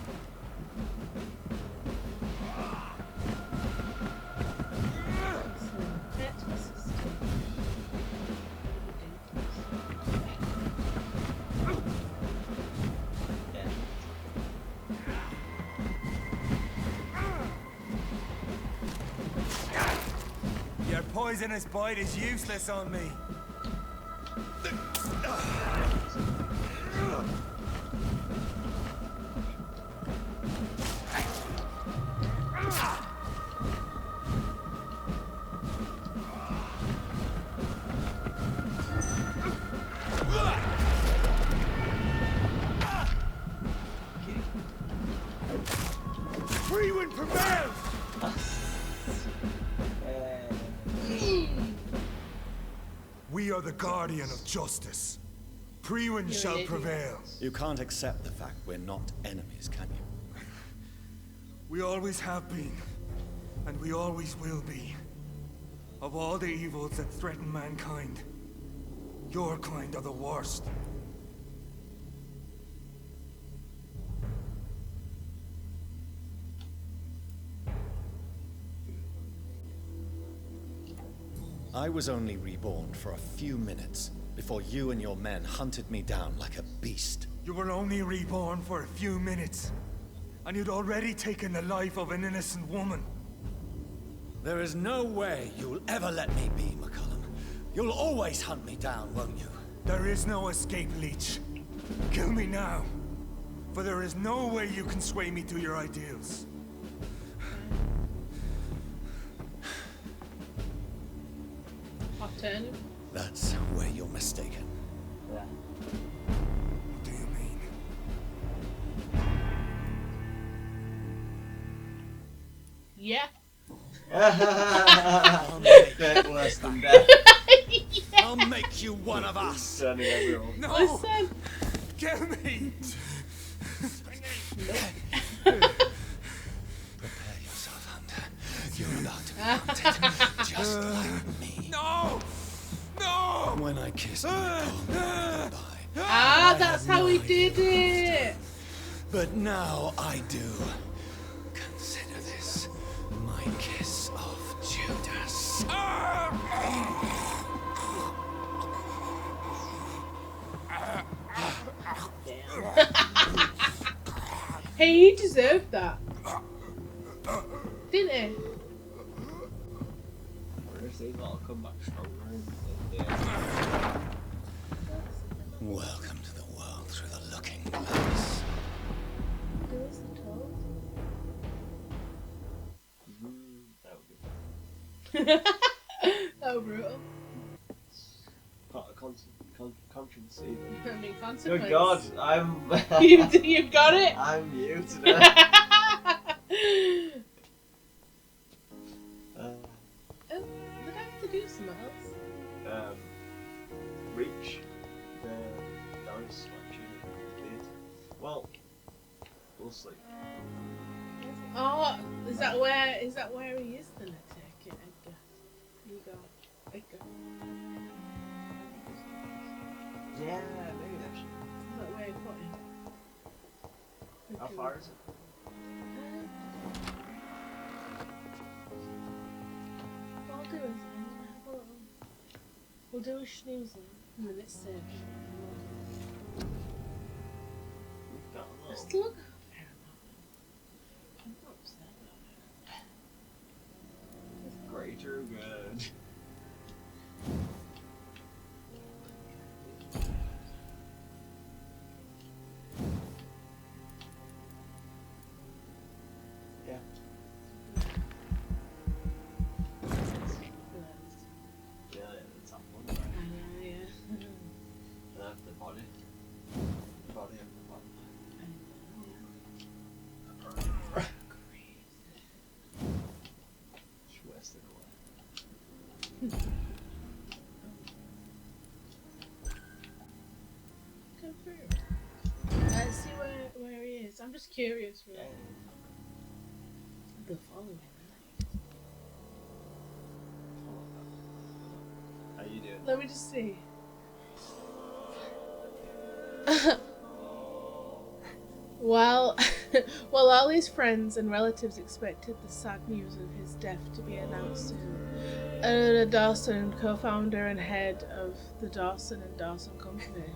Your poisonous bite is useless on me. Freewind prevails! We are the guardian of justice. Freewind shall prevail. You can't accept the fact we're not enemies, can you? We always have been, and we always will be. Of all the evils that threaten mankind, your kind are the worst. I was only reborn for a few minutes before you and your men hunted me down like a beast. You were only reborn for a few minutes, and you'd already taken the life of an innocent woman. There is no way you'll ever let me be, McCullum. You'll always hunt me down, won't you? There is no escape, Leech. Kill me now, for there is no way you can sway me to your ideals. That's where you're mistaken. What do you mean? Yeah. I'll make it worse than death. I'll make you one of us. Turning everyone. No! Listen. Kill me! Prepare yourself, Hunter. You're about to be hunted, just like me. No! No! When I kissed my goodbye, Ah, that's how he did it. but now I do. Consider this my kiss of Judas. Hey, he deserved that. Didn't he? Where is see that'll come back stronger in the end. Welcome to the world through the looking glass. Oh, brutal. Part of controversy. I mean, consequence. Good God, I'm. You've got it. I'm new today. Did I have to do something else? Reach the Doris lecture did. Well, we'll see. Oh, is that where he is then? I take it, Edgar. You go, Edgar. Yeah, maybe actually. Is that where you put him? How far is it? What I'll do is we'll do a snoozing and then it's safe. Just look. I'm not upset about it. Greater good. Yeah. Yeah, the top one. Right? Yeah. The body. The body of the body. Just wasted away. Go through. See where he is. I'm just curious, really. The following. How you doing? Let me just see. Well, while all his friends and relatives expected the sad news of his death to be announced soon, Eleanor Dawson, co-founder and head of the Dawson and Dawson Company,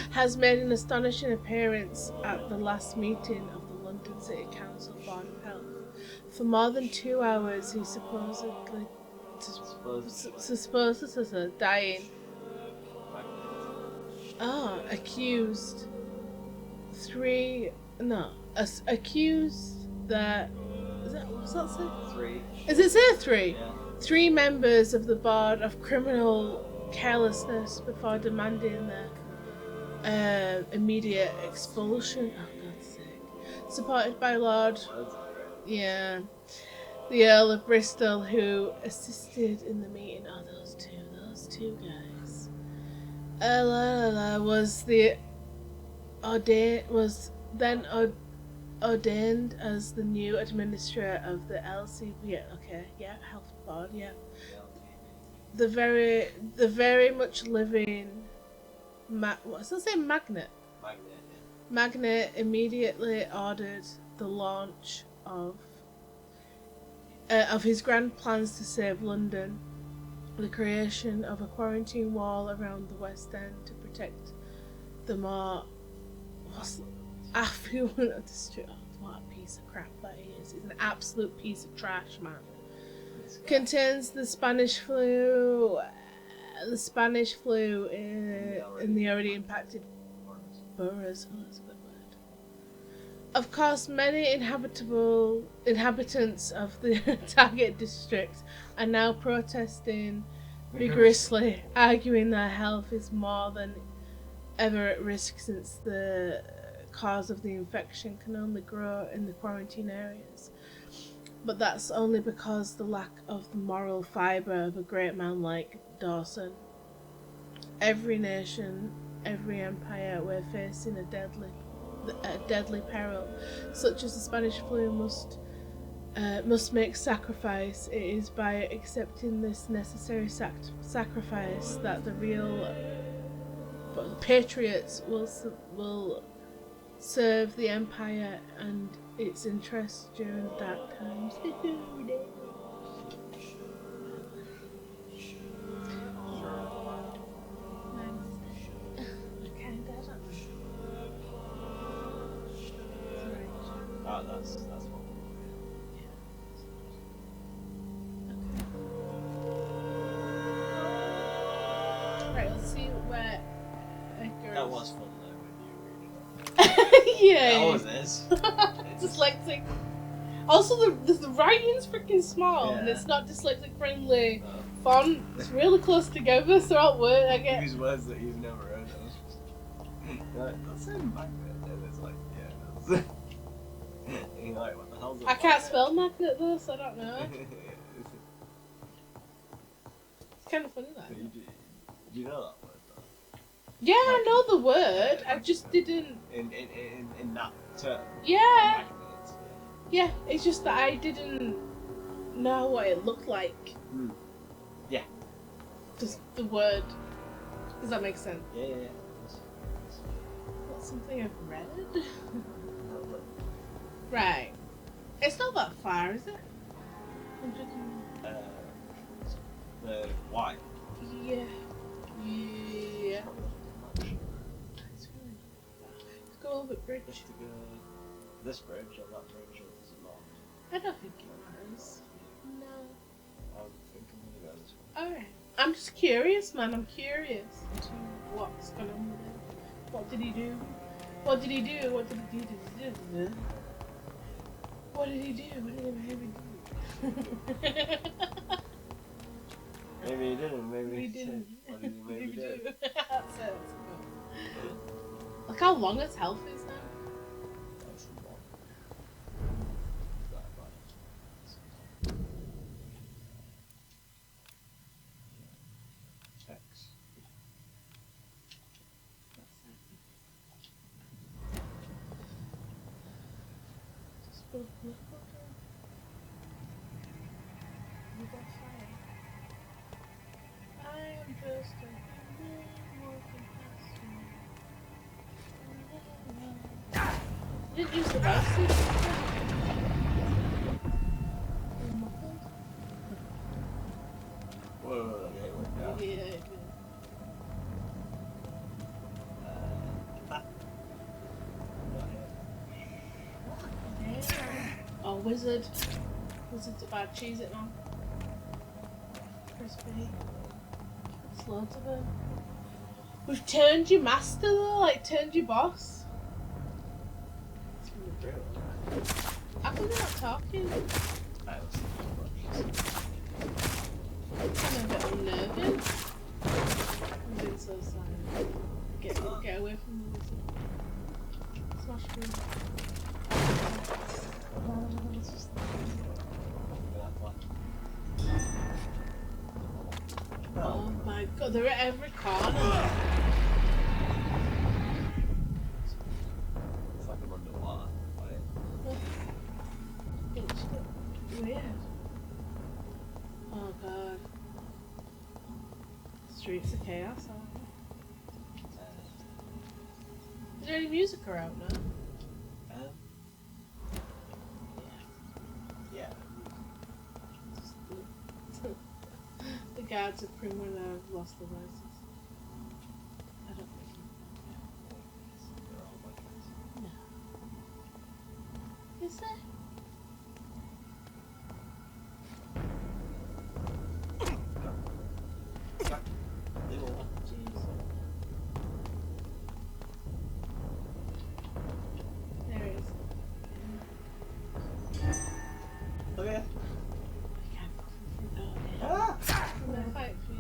has made an astonishing appearance at the last meeting of the London City Council Board of Health. For more than 2 hours, he supposedly dying. Accused that what's that say? 3. Is it say 3? Yeah. 3 members of the board of criminal carelessness before demanding their immediate expulsion. Oh, God's sake. Supported by Lord, the Earl of Bristol, who assisted in the meeting. Oh, those two guys. Was then ordained as the new administrator of the LCB. Health board. Yeah. The very much living. What's that say? Magnet. Magnet immediately ordered the launch of his grand plans to save London, the creation of a quarantine wall around the West End to protect the more affluent of the street. Oh, what a piece of crap that is. It's an absolute piece of trash, man. Contains the Spanish flu. The Spanish flu in the already impacted boroughs. Oh, that's a good word. Of course, many inhabitants of the target district are now protesting vigorously, arguing their health is more than ever at risk since the cause of the infection can only grow in the quarantine areas. But that's only because the lack of the moral fibre of a great man like Dawson. Every nation, every empire, we're facing a deadly peril, such as the Spanish flu must make sacrifice. It is by accepting this necessary sacrifice that the real patriots will serve the empire and its interests during the dark times. That's what. where That was fun though when you were reading it. Yeah. That was this. Dyslexic. Also, the writing's freaking small, and Yeah. it's not dyslexic friendly font. It's really close together throughout word. I get. Use words that you've never heard of. You're like, that's a magnet, and it's like, yeah, that's. And you're like, what the hell's a I can't magnet? spell magnet though, so I don't know. It's kind of funny that. Do you know that word though? Yeah, I know the word. I just didn't. In that term. Yeah. Magnet. Yeah, it's just that I didn't know what it looked like. Yeah. Just the word. Does that make sense? Yeah. That's something I've read. Right. It's not that far, is it? Why? Yeah. Yeah. It's go over bridge. Just to go this bridge or that bridge or does it not? I don't think it matters. No. I think I'm gonna go this way. Alright. I'm just curious, man. I'm curious to what's going on with it. What did he do? What did he do? What did he do? What did he do? What did he maybe do? Maybe he didn't, maybe he didn't. What did he maybe do? That's it. Look how long his health is now. That's a lot. Text. I am just a human walking past you. Didn't use the mouse. Whoa, okay, Yeah, it Oh, wizard. Wizard's about cheese it now. Crispy. There's loads of them. We've turned your master though, like turned your boss. It's really brutal. How come they're not talking? I'm a bit unnerving. I'm being so silent. Get away from the wizard. Smash through. Oh my god, they're at every corner. It's like I'm underwater. It's weird. Oh god. Streets of chaos, aren't they? Is there any music around now? Yeah. The guards have pretty much lost their license. I don't think. No. Is there? There it is. Okay. I'm gonna fight for you.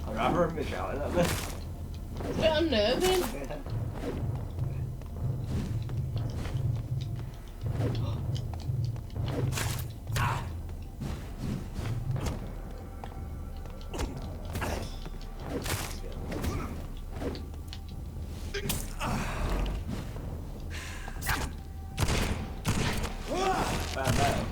I'd rather him be shouting at me. It's a bit unnerving. Bam, bam.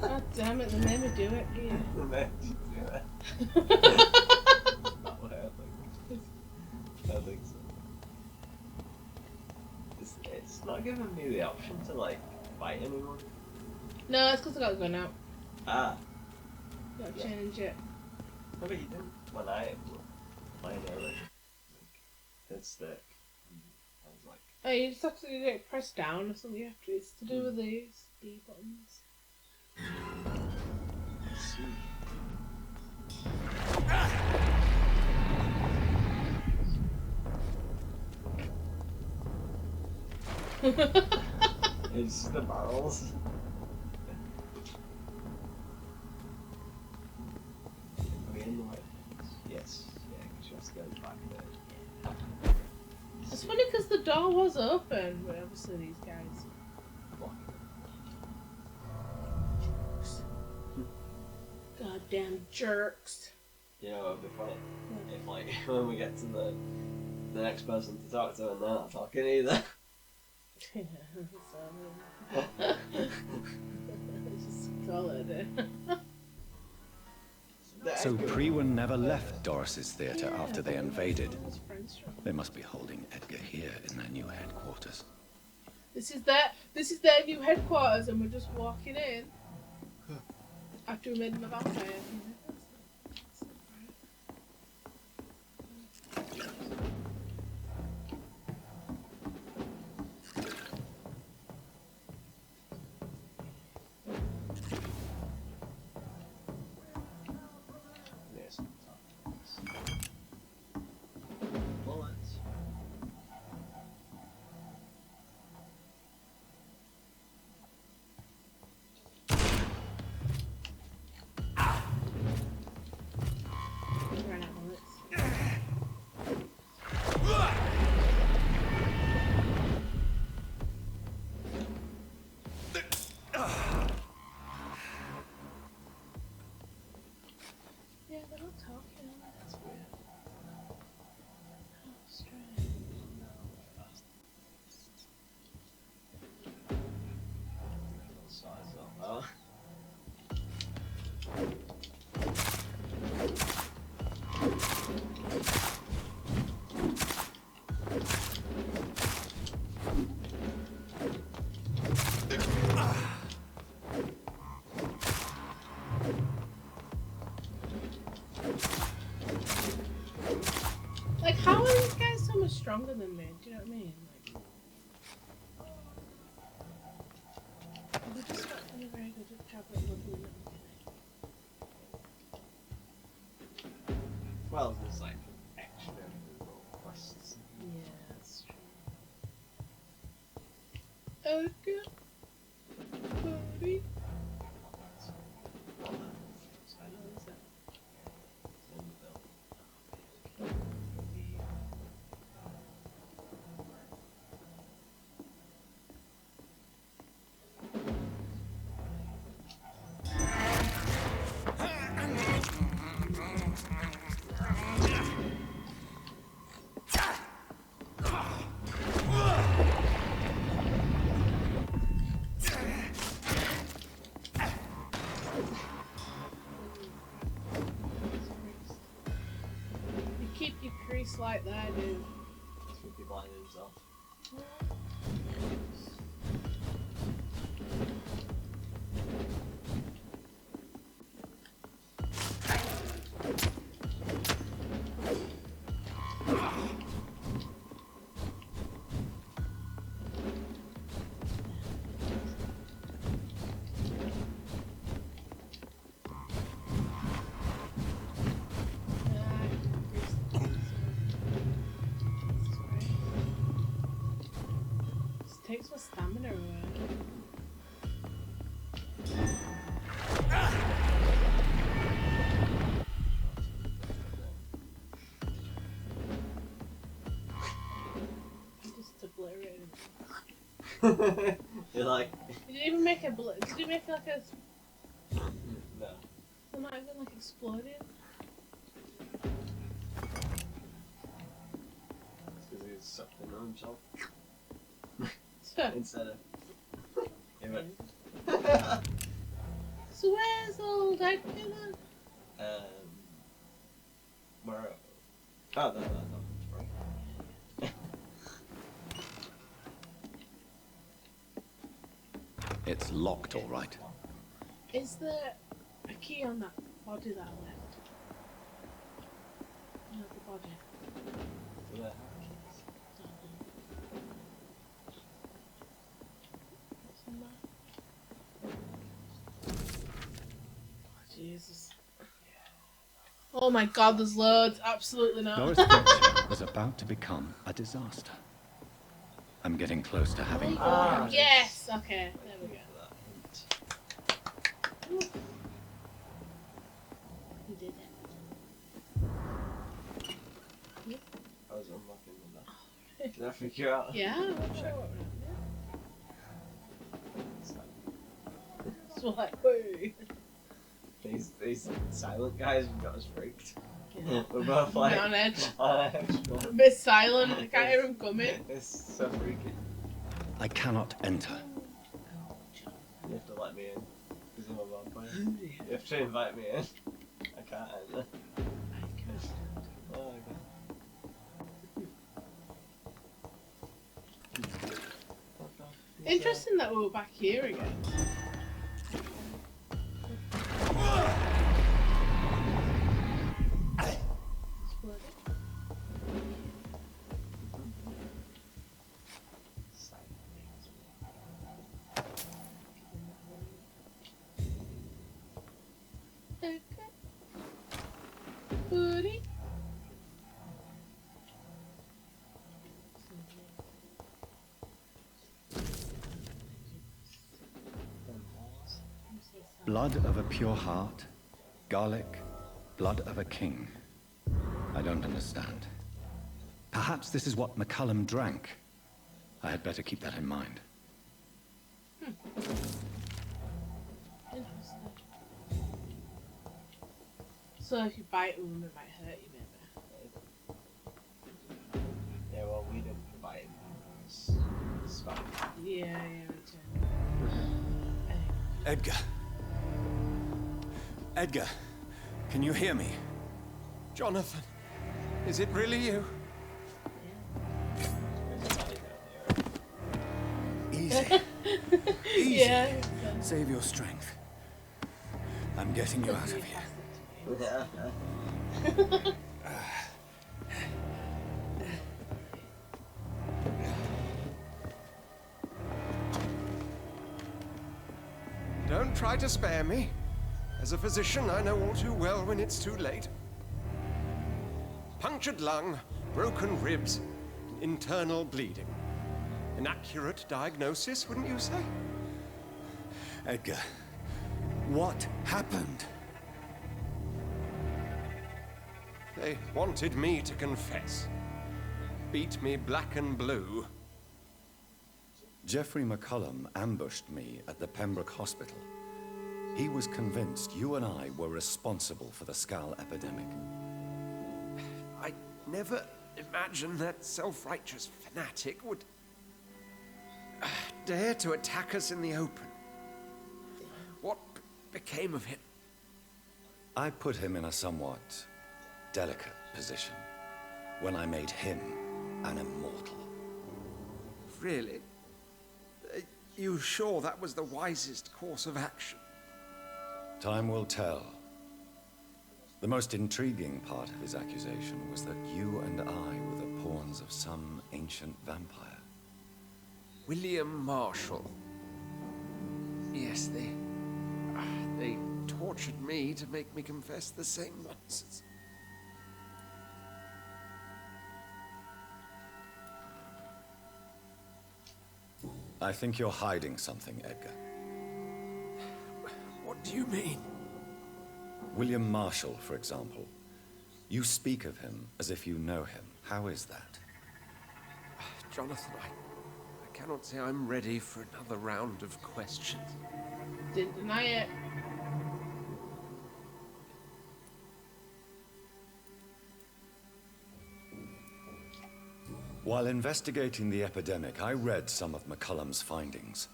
God damn it, they made me do it. Yeah. They made you do it. It's not giving me the option to like fight anyone. No, it's because I got the gun out. Ah. Gotta change it. No, but you didn't when I played earlier. It's stick. I was like. Oh, you just have to get it pressed down or something. You have to. It's to do with these D buttons. Let's see. It's the barrels. Are we in the right place? Yes. Yeah, because you have to go back there. It's funny because the door was open, but obviously these guys. Goddamn jerks. You know, it'd be funny if, like, when we get to the next person to talk to and they're not talking either. Just call it. So Priwen never left Doris's theatre after they invaded. They must be holding Edgar here in their new headquarters. This is their new headquarters, and we're just walking in after we made them a vampire. Like, how are these guys so much stronger than me? Do you know what I mean? Like, they just not doing a very good job at looking at them. Well, there's like extra quests. Yeah, that's true. Okay. Buddy. Like that, dude. That's what people like themselves. Takes my stamina away. Just obliterated. You're like. Did you even make a bullet? Did you make like a? No. It might have been like exploding. It's because he's sucked into himself. Instead of So where's old Edgar then? Where? Oh, no, right. It's locked, all right. Is there a key on that body that I left? No, the body. Yeah. Oh, Jesus. Oh my God, there's loads. Absolutely not. Norris Fletcher was about to become a disaster. I'm getting close to having... Yes! Okay, there we go. You did it. I was unlocking them now. Did I figure out? Yeah, I'm not sure what happened. So like, whoo. These silent guys have got us freaked. Yeah. We're both like on edge. On edge. A bit silent, I can't hear him coming. It's so freaky. I cannot enter. You have to let me in. Because I'm a vampire. You have to invite me in. I can't enter. Oh my God. Interesting that we were back here again. Buddy. Blood of a pure heart, garlic, blood of a king. I don't understand. Perhaps this is what McCullum drank. I had better keep that in mind. So if you bite them, it might hurt you, maybe. Yeah, well, we didn't provide him. It's fine. Yeah. Edgar. Edgar, can you hear me? Jonathan, is it really you? Easy. Easy. Yeah. Save your strength. I'm getting you out of here. Don't try to spare me. As a physician, I know all too well when it's too late. Punctured lung, broken ribs, internal bleeding. An accurate diagnosis, wouldn't you say? Edgar, what happened? They wanted me to confess. Beat me black and blue. Jeffrey McCullum ambushed me at the Pembroke Hospital. He was convinced you and I were responsible for the Skull epidemic. I never imagined that self-righteous fanatic would dare to attack us in the open. What became of him? I put him in a somewhat delicate position when I made him an immortal. Really? You sure that was the wisest course of action? Time will tell. The most intriguing part of his accusation was that you and I were the pawns of some ancient vampire. William Marshall. Yes, they tortured me to make me confess the same nonsense. I think you're hiding something, Edgar. What do you mean? William Marshall, for example. You speak of him as if you know him. How is that? Jonathan, I cannot say I'm ready for another round of questions. Didn't deny it. While investigating the epidemic, I read some of McCullum's findings.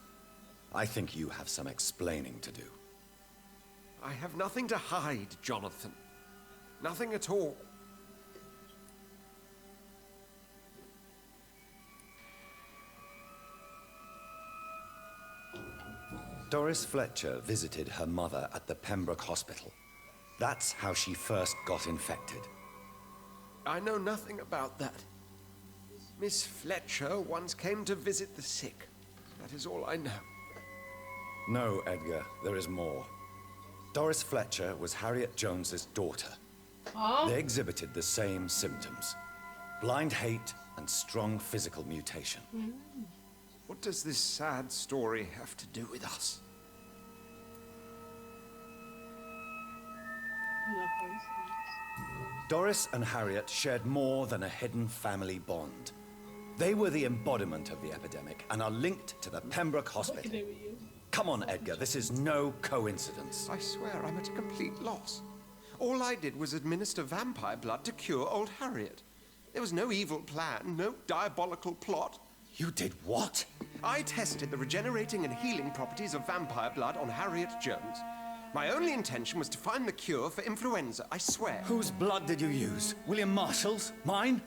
I think you have some explaining to do. I have nothing to hide, Jonathan. Nothing at all. Doris Fletcher visited her mother at the Pembroke Hospital. That's how she first got infected. I know nothing about that. Miss Fletcher once came to visit the sick. That is all I know. No, Edgar, there is more. Doris Fletcher was Harriet Jones's daughter. Oh. They exhibited the same symptoms. Blind hate and strong physical mutation. What does this sad story have to do with us? Doris and Harriet shared more than a hidden family bond. They were the embodiment of the epidemic and are linked to the Pembroke Hospital. Come on, Edgar, this is no coincidence. I swear I'm at a complete loss. All I did was administer vampire blood to cure old Harriet. There was no evil plan, no diabolical plot. You did what? I tested the regenerating and healing properties of vampire blood on Harriet Jones. My only intention was to find the cure for influenza, I swear. Whose blood did you use? William Marshall's? Mine?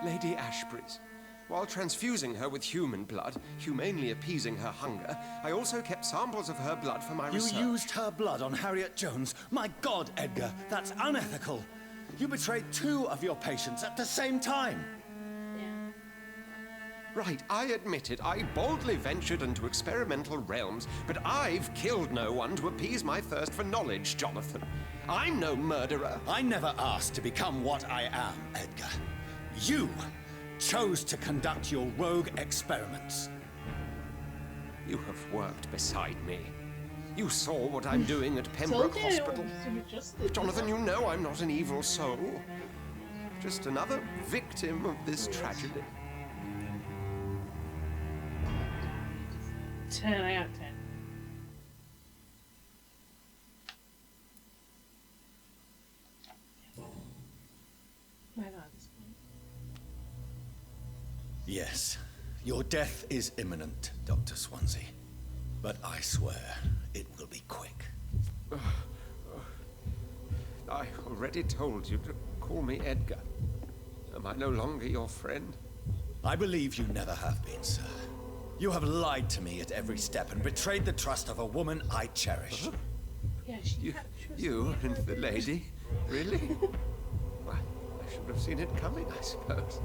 Lady Ashbury's. While transfusing her with human blood, humanely appeasing her hunger, I also kept samples of her blood for my research. You used her blood on Harriet Jones? My God, Edgar, that's unethical. You betrayed 2 of your patients at the same time. Right, I admit it. I boldly ventured into experimental realms, but I've killed no one to appease my thirst for knowledge, Jonathan. I'm no murderer. I never asked to become what I am, Edgar. You chose to conduct your rogue experiments. You have worked beside me. You saw what I'm doing at Pembroke Hospital. Jonathan, you know I'm not an evil soul. Just another victim of this tragedy. 10 out of 10. My God, this point. Yes, your death is imminent, Dr. Swansea. But I swear, it will be quick. I already told you to call me Edgar. Am I no longer your friend? I believe you never have been, sir. You have lied to me at every step and betrayed the trust of a woman I cherish. Yeah, you and the lady? Really? Well, I should have seen it coming, I suppose.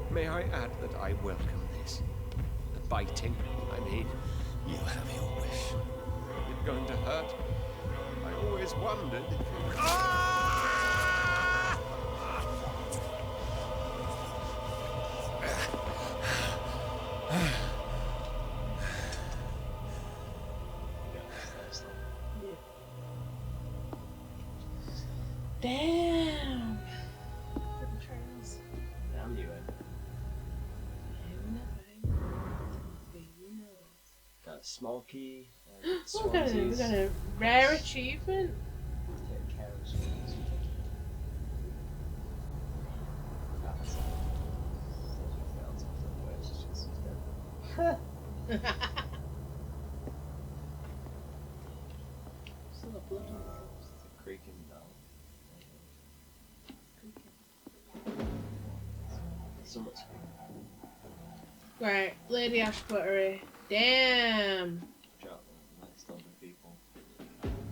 May I add that I welcome this? The biting, I mean. You have your wish. Is it going to hurt? I always wondered if it... Damn. Damn you, Ed. Got smoky. We got a rare achievement. Take care of Swansea. Still got blood on the lips. It's creaking down. So much. Right, Lady Ashbuttery. Damn. Drop them next other people.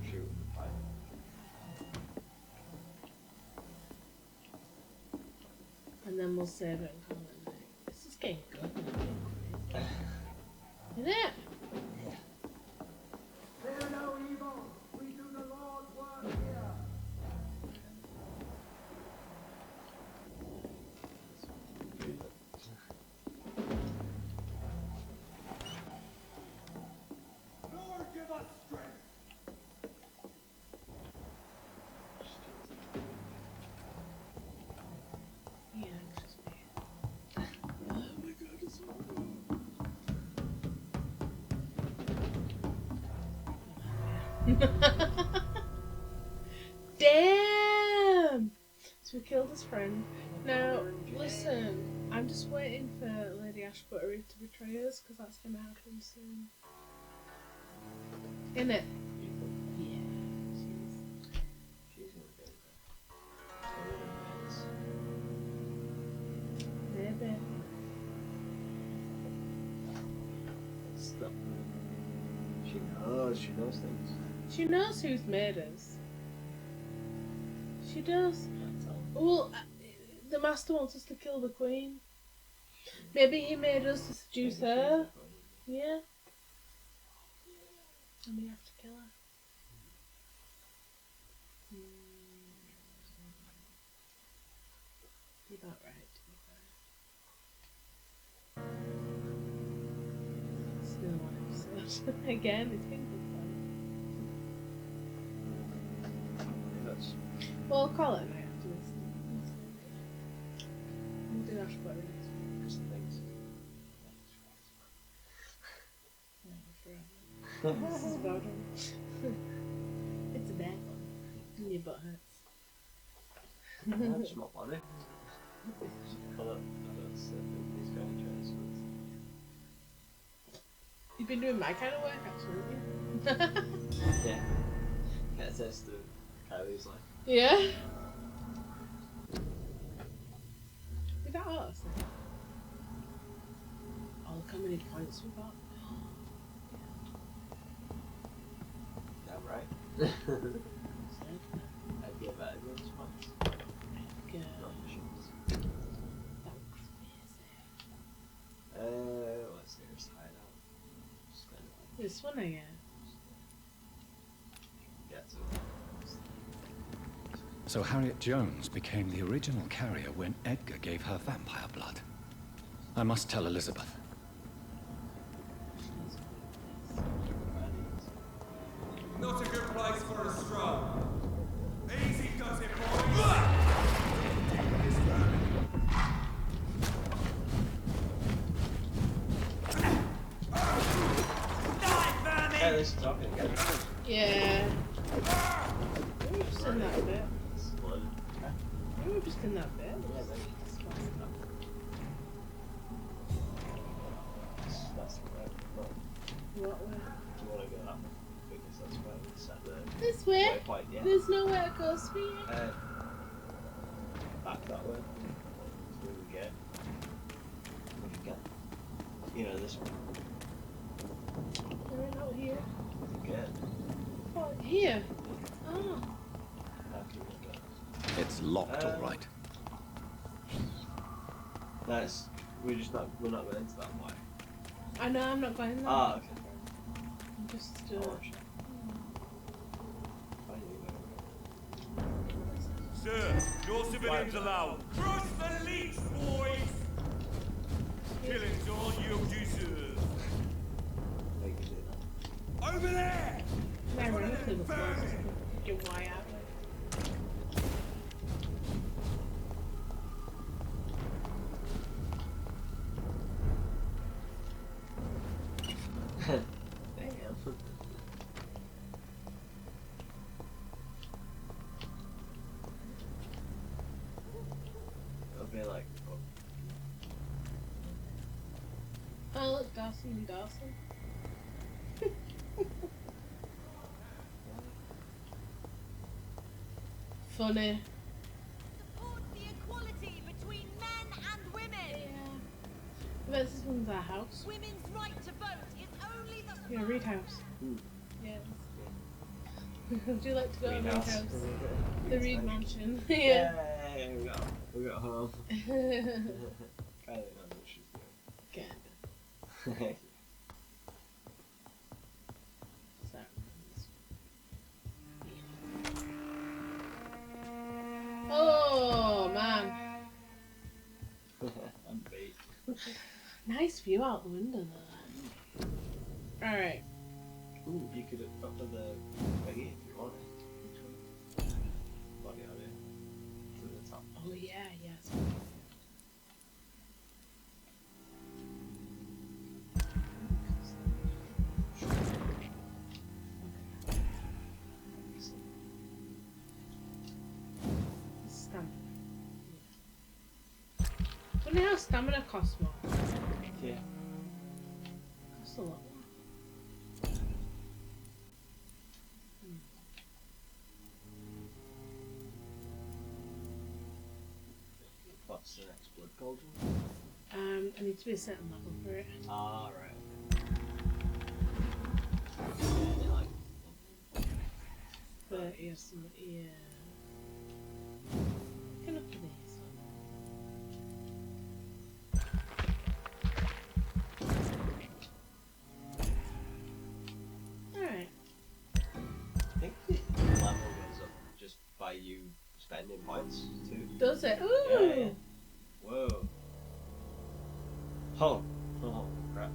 Shoot the pipe. And then we'll save it and call it a night. This is getting good. Isn't it? Fear no evil. We do the Lord's work here. Lord, give us strength. Yeah, it's just me. Oh my God, it's so good. Damn! So we killed his friend. Now, listen, I'm just waiting for Lady Ashbuttery to betray us, because that's going to happen soon. Innit? Yeah. She's gonna get it. Maybe. It's the She knows things. She knows who's made us. She does. Well, the master wants us to kill the queen. Maybe he made us to seduce her. Yeah. And we have to kill her. You're about right, to be fair. Still one episode. Again, it's been good fun. Well, I'll call it a night after this. We'll do Ash Butter next week. Just things. This is about it. It's a bad one. And your butt hurts. That's not funny. You've been doing my kind of work, actually. Yeah. Get a taste of Kylie's life. Yeah. Is that us? Oh, look how many points we got. Damn right. I'd give that a good response. Good. What's nearest hideout? This one, I guess. Get to So Harriet Jones became the original carrier when Edgar gave her vampire blood. I must tell Elizabeth. Not a good place for a stroll. Easy does it, boys. Hey, this is talking again. Yeah. We were just in that bit. We were just in that bit. That's right. What way? Do you want to go that way? Because that's where we set the This way? waypoint, yeah. There's nowhere to go straight. Back that way. That's where we get. We can get. You know, this one. They're not here. Again. Oh, here. Oh. It's locked, all right. Nice. We're not going into that way. I know, I'm not going there. Ah, okay. I'm just, Sir, no civilians allowed. Crush the leech, boys! Killing's all you deserve. Over there! Ironically, the floor's just get wide out. It'll be like. Oh, look, Dawson and Dawson. Funny. Support the equality between men and women. I bet this one's our house. Women's right to vote is only the Yeah, Reed House. Ooh. Yes. Would you like to go to Reed House? The Reed Mansion. Yeah, we got home. Kylie knows what she's doing. Good. Oh man. I'm bait. Nice view out the window though. Alright. Ooh, you could have got to the buggy if you wanted. Body on it. To the top. Oh yeah, yes. Funny how stamina costs more. Yeah. Costs a lot more. What's the next blood cauldron? I need to be a certain level for it. Ah, right. But yes, yeah. Can look at this. Alright. I think the level goes up just by you spending points too. Does it? Ooh! Yeah, yeah. Whoa. Oh. Oh, crap.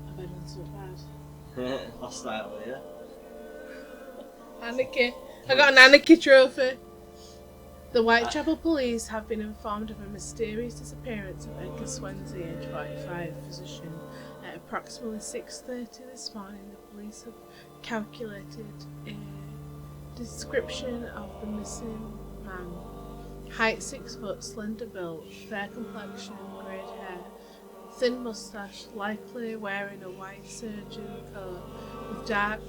Have I done so bad? Hostile, yeah. Anarchy. I got an anarchy trophy. The Whitechapel police have been informed of a mysterious disappearance of Edgar Swansea, age 45, physician. At approximately 6:30 this morning, the police have calculated a description of the missing man. Height 6 foot, slender build, fair complexion, grey hair, thin moustache, likely wearing a white surgeon coat with dark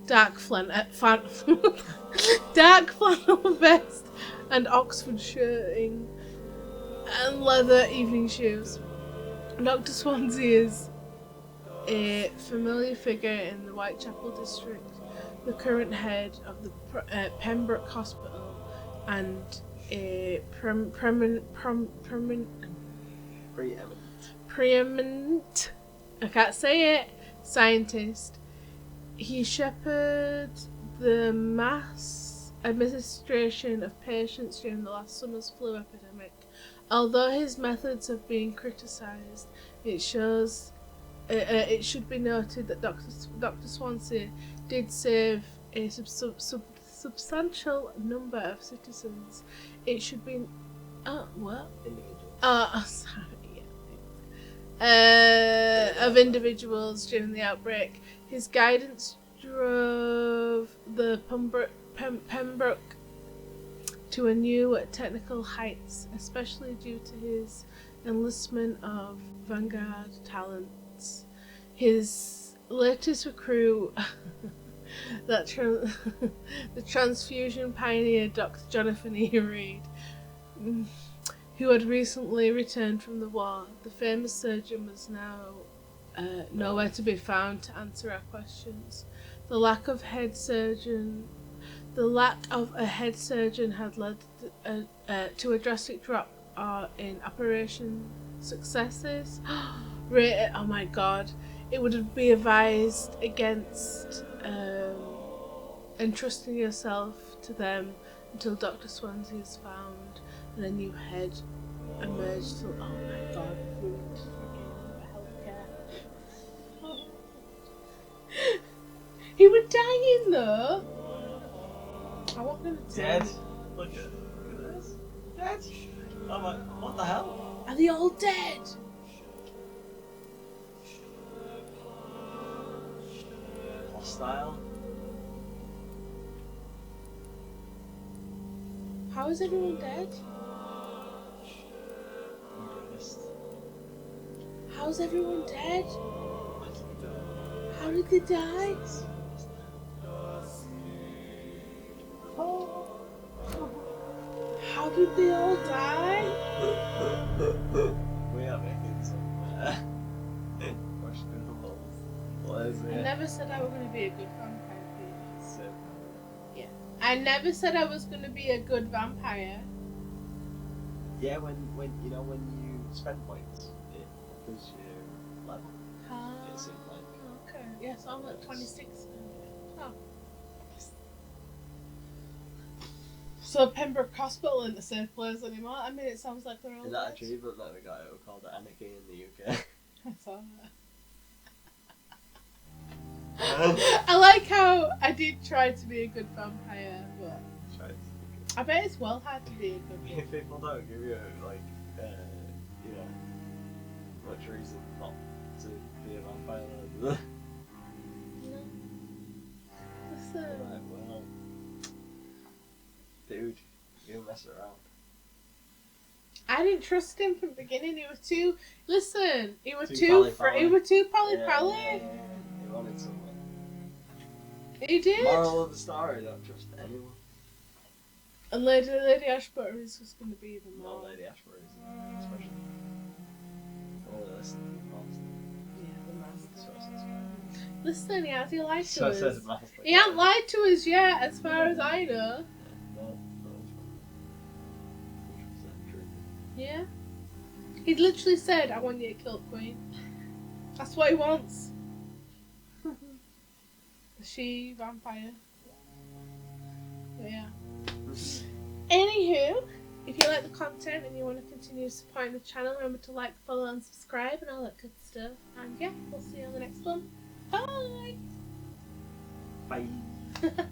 dark flannel vest and Oxford shirting and leather evening shoes. Dr. Swansea is a familiar figure in the Whitechapel district, the current head of the Pembroke Hospital and a preeminent, I can't say it, scientist. He shepherded the mass administration of patients during the last summer's flu epidemic. Although his methods have been criticised, it should be noted that Dr. Swansea did save a substantial number of citizens. It should be... what? Sorry. Of individuals during the outbreak. His guidance drove the Pembroke to a new technical heights, especially due to his enlistment of vanguard talents. His latest recruit, the transfusion pioneer Dr. Jonathan E. Reed, who had recently returned from the war. The famous surgeon was now nowhere to be found to answer our questions. The lack of a head surgeon had led to a drastic drop in operation successes. Oh my god. It would be advised against entrusting yourself to them until Dr. Swansea is found and a new head emerged. Oh my god, ruined healthcare. He was dying though. I wasn't gonna tell Dead. Look at this. Dead. I'm like, what the hell? Are they all dead? Hostile. How is everyone dead? How's everyone dead? How did they die? How did they all die? We are making some questionable. What is it? I never said I was going to be a good vampire. Yeah. I never said I was going to be a good vampire. Yeah, when you spend points, it gives you level. It seems like. Okay. Yes, I'm at 26. Oh. So Pembroke Hospital isn't a safe place anymore. I mean, it sounds like they're all Is that dead. achievement that we got? It was called Anarchy in the UK. I saw that. I like how I did try to be a good vampire, but I bet it's well hard to be a good one. If people don't give you much reason not to be a vampire, No. Listen. Right, well, dude, you mess around. I didn't trust him from the beginning. He was too. Listen, he was Too too. pally-pally. He was too pally. Yeah, he wanted someone. He did. Moral of the story: don't trust anyone. And Lady Ashbury is just going to be even more. No, Lady Ashbury is special. listen to the master. Yeah, the master. So says Master. Listen, has he lied to So us? says Master. He hasn't lied to us yet, as far as I know. No, that's 100% true. Yeah. He's literally said, I want you to kill the Queen. That's what he wants. The she vampire. But yeah. Anywho, if you like the content and you want to continue supporting the channel, remember to like, follow and subscribe and all that good stuff. And yeah, we'll see you on the next one. Bye! Bye.